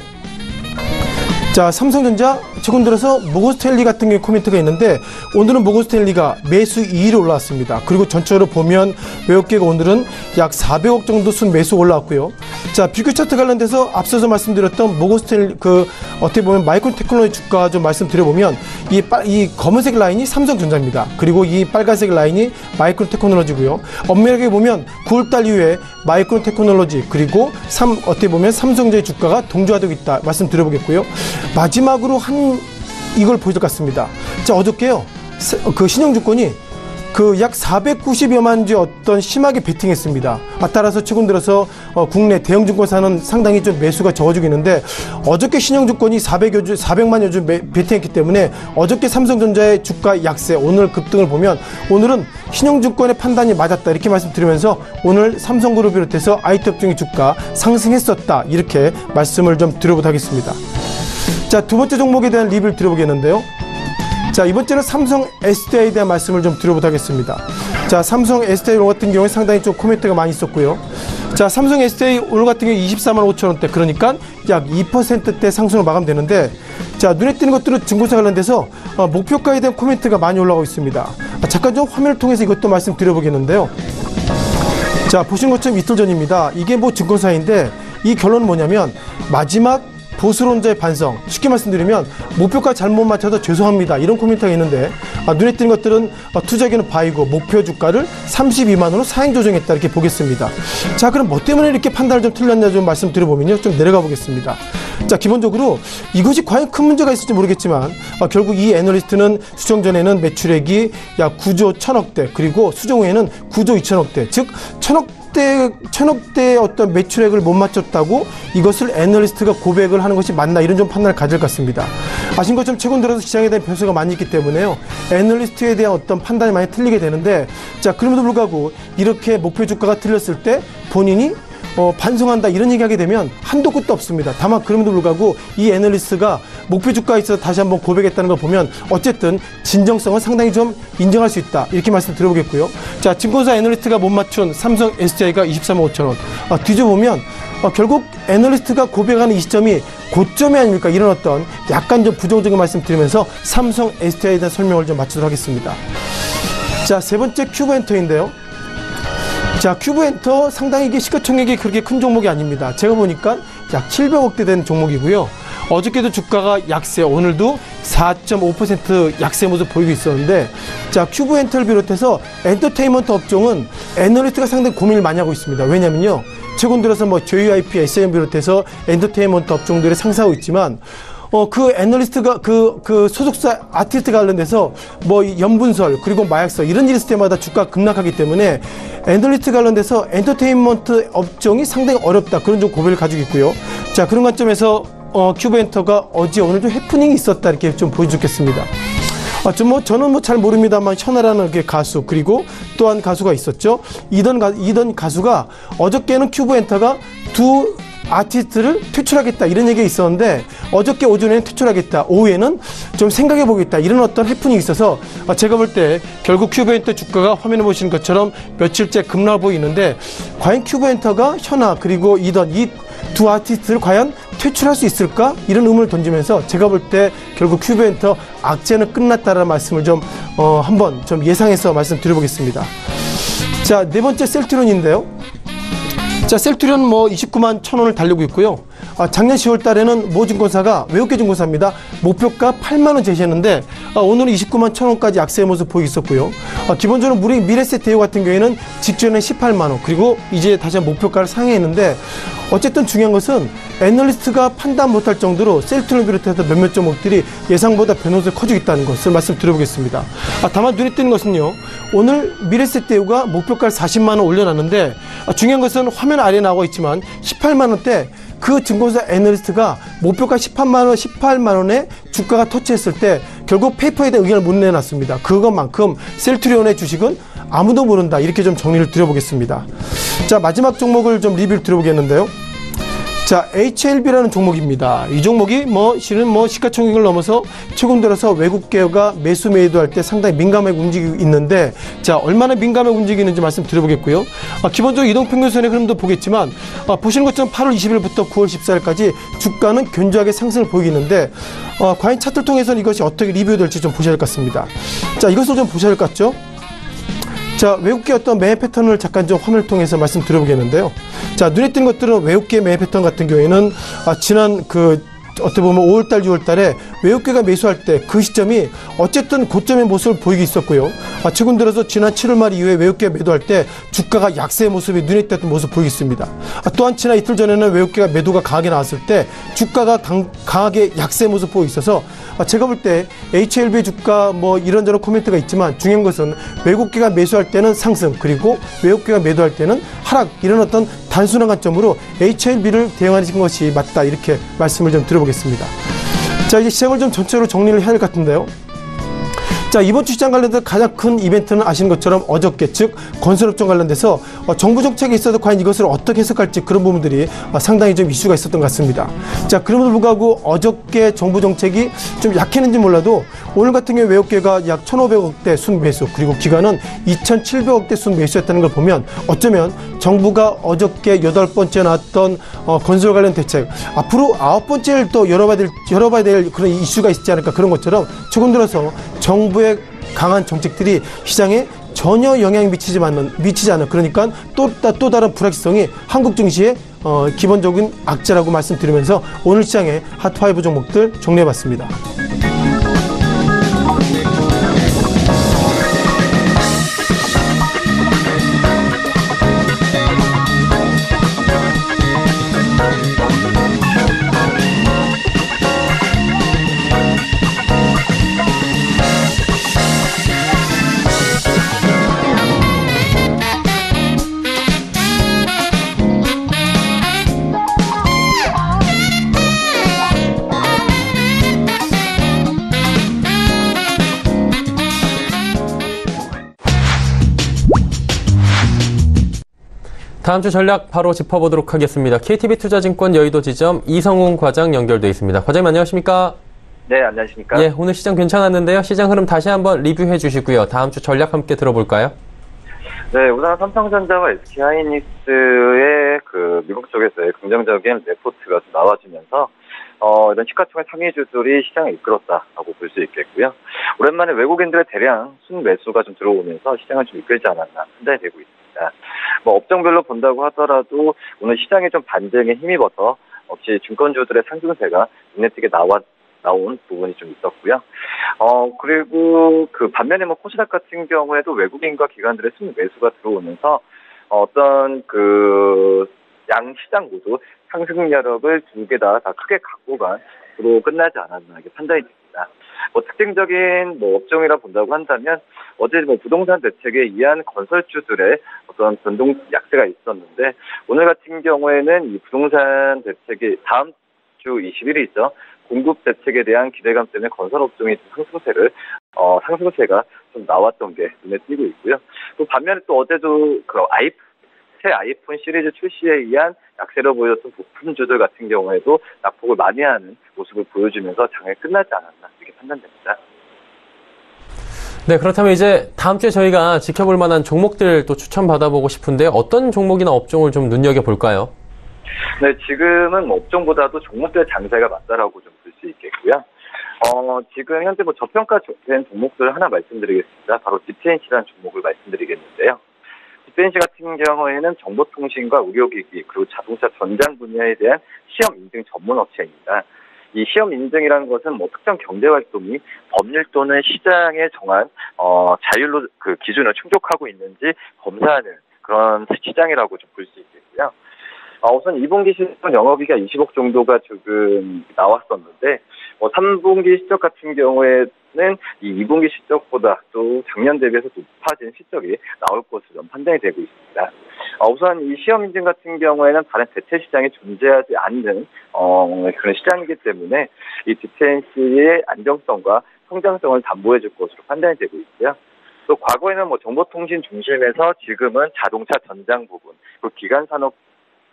자, 삼성전자 최근 들어서 모건스탠리 같은 경우에 코멘트가 있는데 오늘은 모건스탠리가 매수 2위로 올라왔습니다. 그리고 전체적으로 보면 외국계가 오늘은 약 400억 정도 순 매수 올라왔고요. 자, 비교 차트 관련돼서 앞서서 말씀드렸던 모건스탠리 어떻게 보면 마이크론 테크놀로지 주가 좀 말씀드려보면 이 검은색 라인이 삼성전자입니다. 그리고 이 빨간색 라인이 마이크론 테크놀로지고요. 엄밀하게 보면 9월달 이후에 마이크론 테크놀로지 그리고 어떻게 보면 삼성전자의 주가가 동조화되고 있다 말씀드려보겠고요. 마지막으로 이걸 보여줄 것 같습니다. 자, 어저께요, 그 신영증권이 그 약 490여만 주 어떤 심하게 베팅했습니다. 따라서 최근 들어서 국내 대형 증권사는 상당히 좀 매수가 적어지고 있는데 어저께 신영증권이 400만여 주 베팅했기 때문에 어저께 삼성전자의 주가 약세, 오늘 급등을 보면 오늘은 신영증권의 판단이 맞았다, 이렇게 말씀드리면서 오늘 삼성그룹을 비롯해서 IT 업종의 주가 상승했었다, 이렇게 말씀을 좀 드려보도록 하겠습니다. 자, 두 번째 종목에 대한 리뷰를 드려보겠는데요. 자, 이번 주는 삼성 SDI에 대한 말씀을 좀 드려보도록 하겠습니다. 자, 삼성 SDI 오늘 같은 경우에 상당히 좀 코멘트가 많이 있었고요. 자, 삼성 SDI 오늘 같은 경우에 24만 5천 원대, 그러니까 약 2%대 상승으로 마감되는데, 자, 눈에 띄는 것들은 증권사 관련돼서 목표가에 대한 코멘트가 많이 올라오고 있습니다. 잠깐 좀 화면을 통해서 이것도 말씀드려보겠는데요. 자, 보신 것처럼 이틀 전입니다. 이게 뭐 증권사인데 이 결론은 뭐냐면 마지막 보수론자의 반성, 쉽게 말씀드리면 목표가 잘못 맞춰서 죄송합니다, 이런 코멘트가 있는데 눈에 띄는 것들은 투자기는 바이고 목표 주가를 32만원으로 사행 조정했다, 이렇게 보겠습니다. 자, 그럼 뭐 때문에 이렇게 판단을 좀 틀렸냐 좀 말씀드려보면요, 좀 내려가 보겠습니다. 자, 기본적으로 이것이 과연 큰 문제가 있을지 모르겠지만 결국 이 애널리스트는 수정 전에는 매출액이 약 9조 1000억대, 그리고 수정 후에는 9조 2000억대, 즉 1000억대의 어떤 매출액을 못 맞췄다고 이것을 애널리스트가 고백을 하는 것이 맞나, 이런 좀 판단을 가질 것 같습니다. 아신 것처럼 최근 들어서 시장에 대한 변수가 많이 있기 때문에요, 애널리스트에 대한 어떤 판단이 많이 틀리게 되는데, 자, 그럼에도 불구하고 이렇게 목표 주가가 틀렸을 때 본인이 반성한다, 이런 얘기하게 되면 한도 끝도 없습니다. 다만 그럼에도 불구하고 이 애널리스트가 목표 주가에 있어서 다시 한번 고백했다는 걸 보면 어쨌든 진정성은 상당히 좀 인정할 수 있다, 이렇게 말씀 드려보겠고요. 자, 증권사 애널리스트가 못 맞춘 삼성 SDI가 23만 5천 원, 뒤져보면 결국 애널리스트가 고백하는 이 시점이 고점이 아닙니까, 이런 어떤 약간 좀 부정적인 말씀 드리면서 삼성 SDI에 대한 설명을 좀 마치도록 하겠습니다. 자, 세 번째 큐브엔터인데요. 자, 큐브엔터 상당히 이게 시가총액이 그렇게 큰 종목이 아닙니다. 제가 보니까 약 700억대 된 종목이고요. 어저께도 주가가 약세, 오늘도 4.5% 약세 모습 보이고 있었는데, 자, 큐브엔터를 비롯해서 엔터테인먼트 업종은 애널리스트가 상당히 고민을 많이 하고 있습니다. 왜냐면요, 최근 들어서 뭐 JYP, SM 비롯해서 엔터테인먼트 업종들이 상승하고 있지만, 그 애널리스트가 그 소속사 아티스트 관련돼서 뭐 연분설 그리고 마약설 이런 일이 있을 때마다 주가가 급락하기 때문에 애널리스트 관련돼서 엔터테인먼트 업종이 상당히 어렵다, 그런 좀 고민을 가지고 있고요. 자, 그런 관점에서 큐브엔터가 어제 오늘 좀 해프닝이 있었다, 이렇게 좀 보여주겠습니다. 저는 뭐 잘 모릅니다만 현아라는 게 가수, 그리고 또한 가수가 있었죠. 이던 가수가 어저께는 큐브엔터가 두 아티스트를 퇴출하겠다, 이런 얘기가 있었는데, 어저께 오전에는 퇴출하겠다, 오후에는 좀 생각해 보겠다, 이런 어떤 해프닝이 있어서 제가 볼 때 결국 큐브엔터 주가가 화면에 보시는 것처럼 며칠째 급락 보이는데, 과연 큐브엔터가 현아 그리고 이던 이 두 아티스트를 과연 퇴출할 수 있을까, 이런 의문을 던지면서 제가 볼 때 결국 큐브엔터 악재는 끝났다라는 말씀을 좀 한번 좀 예상해서 말씀드려보겠습니다. 자, 네 번째 셀트리온인데요. 자, 셀트리온 뭐 29만 1,000원을 달리고 있고요. 작년 10월 달에는 모 증권사가, 외국계 증권사입니다, 목표가 8만원 제시했는데, 오늘은 29만 1,000원까지 약세의 모습 보이고 있었고요. 기본적으로 미래세대유 같은 경우에는 직전에 18만원, 그리고 이제 다시 한번 목표가를 상회했는데, 어쨌든 중요한 것은 애널리스트가 판단 못할 정도로 셀트리온을 비롯해서 몇몇 종목들이 예상보다 변동성이 커지고 있다는 것을 말씀드려보겠습니다. 다만 눈에 띄는 것은요, 오늘 미래세대유가 목표가를 40만원 올려놨는데, 중요한 것은 화면 아래에 나와 있지만 18만원대 그 증권사 애널리스트가 목표가 18만원에 주가가 터치했을 때 결국 페이퍼에 대한 의견을 못 내놨습니다. 그것만큼 셀트리온의 주식은 아무도 모른다, 이렇게 좀 정리를 드려보겠습니다. 자, 마지막 종목을 좀 리뷰를 드려보겠는데요. 자, HLB라는 종목입니다. 이 종목이 실은 시가총액을 넘어서 최근 들어서 외국계가 매수 매도할 때 상당히 민감하게 움직이고 있는데, 자, 얼마나 민감하게 움직이는지 말씀드려보겠고요. 기본적으로 이동평균선의 흐름도 보겠지만, 보시는 것처럼 8월 20일부터 9월 14일까지 주가는 견조하게 상승을 보이고 있는데, 과연 차트를 통해서는 이것이 어떻게 리뷰될지 좀 보셔야 할 것 같습니다. 자, 이것을 좀 보셔야 할 것 같죠? 자, 외국계 어떤 매매 패턴을 잠깐 좀 화면을 통해서 말씀드려보겠는데요. 자, 눈에 띄는 것들은 외국계 매매 패턴 같은 경우에는 지난 어떻게 보면 5월달, 6월달에 외국계가 매수할 때 그 시점이 어쨌든 고점의 모습을 보이고 있었고요. 최근 들어서 지난 7월 말 이후에 외국계가 매도할 때 주가가 약세의 모습이 눈에 띄었던 모습을 보이고 있습니다. 또한 지난 이틀 전에는 외국계가 매도가 강하게 나왔을 때 주가가 강하게 약세의 모습을 보이고 있어서, 제가 볼 때 HLB 주가 이런저런 코멘트가 있지만 중요한 것은 외국계가 매수할 때는 상승, 그리고 외국계가 매도할 때는 하락, 이런 어떤 단순한 관점으로 HLB를 대응하는 것이 맞다, 이렇게 말씀을 좀 드려보겠습니다. 자, 이제 시장을 좀 전체로 정리를 해야 할 것 같은데요. 자, 이번 주 시장 관련돼서 가장 큰 이벤트는 아시는 것처럼 어저께, 즉 건설업종 관련돼서 정부 정책에 있어서 과연 이것을 어떻게 해석할지, 그런 부분들이 상당히 좀 이슈가 있었던 것 같습니다. 자, 그럼에도 불구하고 어저께 정부 정책이 좀 약했는지 몰라도 오늘 같은 경우에 외국계가 약 1,500억대 순매수, 그리고 기관은 2,700억대 순매수했다는 걸 보면 어쩌면 정부가 어저께 8번째 나왔던 건설 관련 대책, 앞으로 9번째를 또 열어봐야 될 그런 이슈가 있지 않을까, 그런 것처럼 최근 들어서 정부의 강한 정책들이 시장에 전혀 영향이 미치지 않는, 그러니까 또 다른 불확실성이 한국 증시의 기본적인 악재라고 말씀드리면서 오늘 시장의 핫5 종목들 정리해봤습니다. 다음 주 전략 바로 짚어보도록 하겠습니다. KTB투자증권 여의도 지점 이성훈 과장 연결돼 있습니다. 과장님 안녕하십니까? 네, 안녕하십니까? 예, 오늘 시장 괜찮았는데요. 시장 흐름 다시 한번 리뷰해 주시고요. 다음 주 전략 함께 들어볼까요? 네, 우선 삼성전자와 SK하이닉스의 미국 쪽에서의 긍정적인 레포트가 좀 나와주면서 이런 시가총액 상위주들이 시장을 이끌었다라고 볼 수 있겠고요. 오랜만에 외국인들의 대량 순매수가 좀 들어오면서 시장을 좀 이끌지 않았나 판단이 되고 있습니다. 업종별로 본다고 하더라도 오늘 시장에 좀 반등에 힘입어서 역시 증권주들의 상승세가 눈에 띄게 나온 부분이 좀 있었고요. 그리고 그 반면에 뭐 코스닥 같은 경우에도 외국인과 기관들의 순 매수가 들어오면서 어떤 그 양 시장 모두 상승력을 두 개 다 크게 갖고 간으로 끝나지 않았나 이렇게 판단이 됩니다. 뭐 특징적인 뭐 업종이라 본다고 한다면 어제 뭐 부동산 대책에 의한 건설주들의 어떤 변동 약세가 있었는데 오늘 같은 경우에는 이 부동산 대책이 다음 주 20일이죠. 공급 대책에 대한 기대감 때문에 건설 업종의 상승세가 좀 나왔던 게 눈에 띄고 있고요. 또 반면에 또 어제도 그 새 아이폰 시리즈 출시에 의한 약세로 보였던 부품주들 같은 경우에도 낙폭을 많이 하는 모습을 보여주면서 장이 끝나지 않았나 이렇게 판단됩니다. 네, 그렇다면 이제 다음 주에 저희가 지켜볼 만한 종목들 또 추천받아보고 싶은데 어떤 종목이나 업종을 좀 눈여겨볼까요? 네, 지금은 뭐 업종보다도 종목들의 장세가 맞다라고 좀 볼 수 있겠고요. 지금 현재 뭐 저평가된 종목들 하나 말씀드리겠습니다. 바로 DTNC라는 종목을 말씀드리겠는데요. DTNC 같은 경우에는 정보통신과 의료기기 그리고 자동차 전장 분야에 대한 시험 인증 전문 업체입니다. 이 시험 인증이라는 것은 뭐 특정 경제 활동이 법률 또는 시장에 정한 자율로 그 기준을 충족하고 있는지 검사하는 그런 시장이라고 좀 볼 수 있겠고요. 우선 2분기 실적 영업이익이 20억 정도가 지금 나왔었는데 3분기 실적 같은 경우에는 이 2분기 실적보다 또 작년 대비해서 높아진 실적이 나올 것으로 좀 판단이 되고 있습니다. 우선 이 시험 인증 같은 경우에는 다른 대체 시장에 존재하지 않는 그런 시장이기 때문에 이 DTNC의 안정성과 성장성을 담보해 줄 것으로 판단이 되고 있고요. 또 과거에는 뭐 정보통신 중심에서 지금은 자동차 전장 부분, 그 기간 산업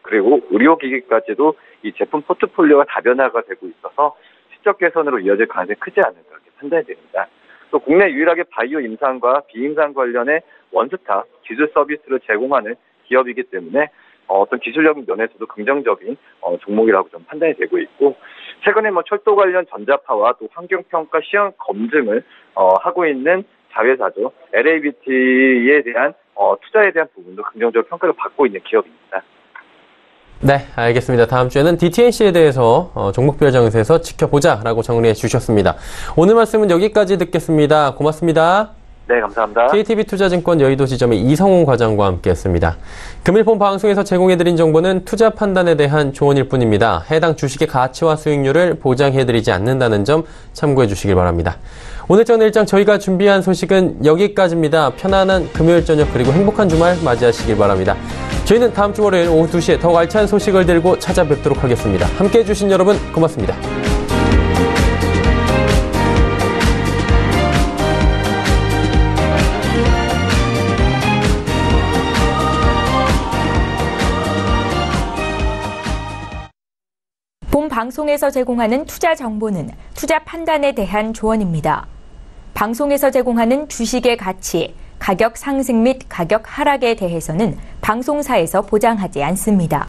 그리고 의료기기까지도 이 제품 포트폴리오가 다변화가 되고 있어서 실적 개선으로 이어질 가능성이 크지 않을까 이렇게 판단이 됩니다. 또 국내 유일하게 바이오 임상과 비임상 관련의 원스톱 기술 서비스를 제공하는 기업이기 때문에 어떤 기술적인 면에서도 긍정적인 종목이라고 좀 판단이 되고 있고 최근에 뭐 철도 관련 전자파와 또 환경평가 시험 검증을 하고 있는 자회사죠. LABT에 대한 투자에 대한 부분도 긍정적으로 평가를 받고 있는 기업입니다. 네, 알겠습니다. 다음 주에는 DTNC에 대해서 종목별 장세에서 지켜보자라고 정리해 주셨습니다. 오늘 말씀은 여기까지 듣겠습니다. 고맙습니다. 네, 감사합니다. KTB투자증권 여의도지점의 이성훈 과장과 함께했습니다. 금일본 방송에서 제공해드린 정보는 투자 판단에 대한 조언일 뿐입니다. 해당 주식의 가치와 수익률을 보장해드리지 않는다는 점 참고해 주시길 바랍니다. 오늘 저녁 일정 저희가 준비한 소식은 여기까지입니다. 편안한 금요일 저녁 그리고 행복한 주말 맞이하시길 바랍니다. 저희는 다음 주 월요일 오후 2시에 더욱 알찬 소식을 들고 찾아뵙도록 하겠습니다. 함께해 주신 여러분 고맙습니다. 본 방송에서 제공하는 투자 정보는 투자 판단에 대한 조언입니다. 방송에서 제공하는 주식의 가치, 가격 상승 및 가격 하락에 대해서는 방송사에서 보장하지 않습니다.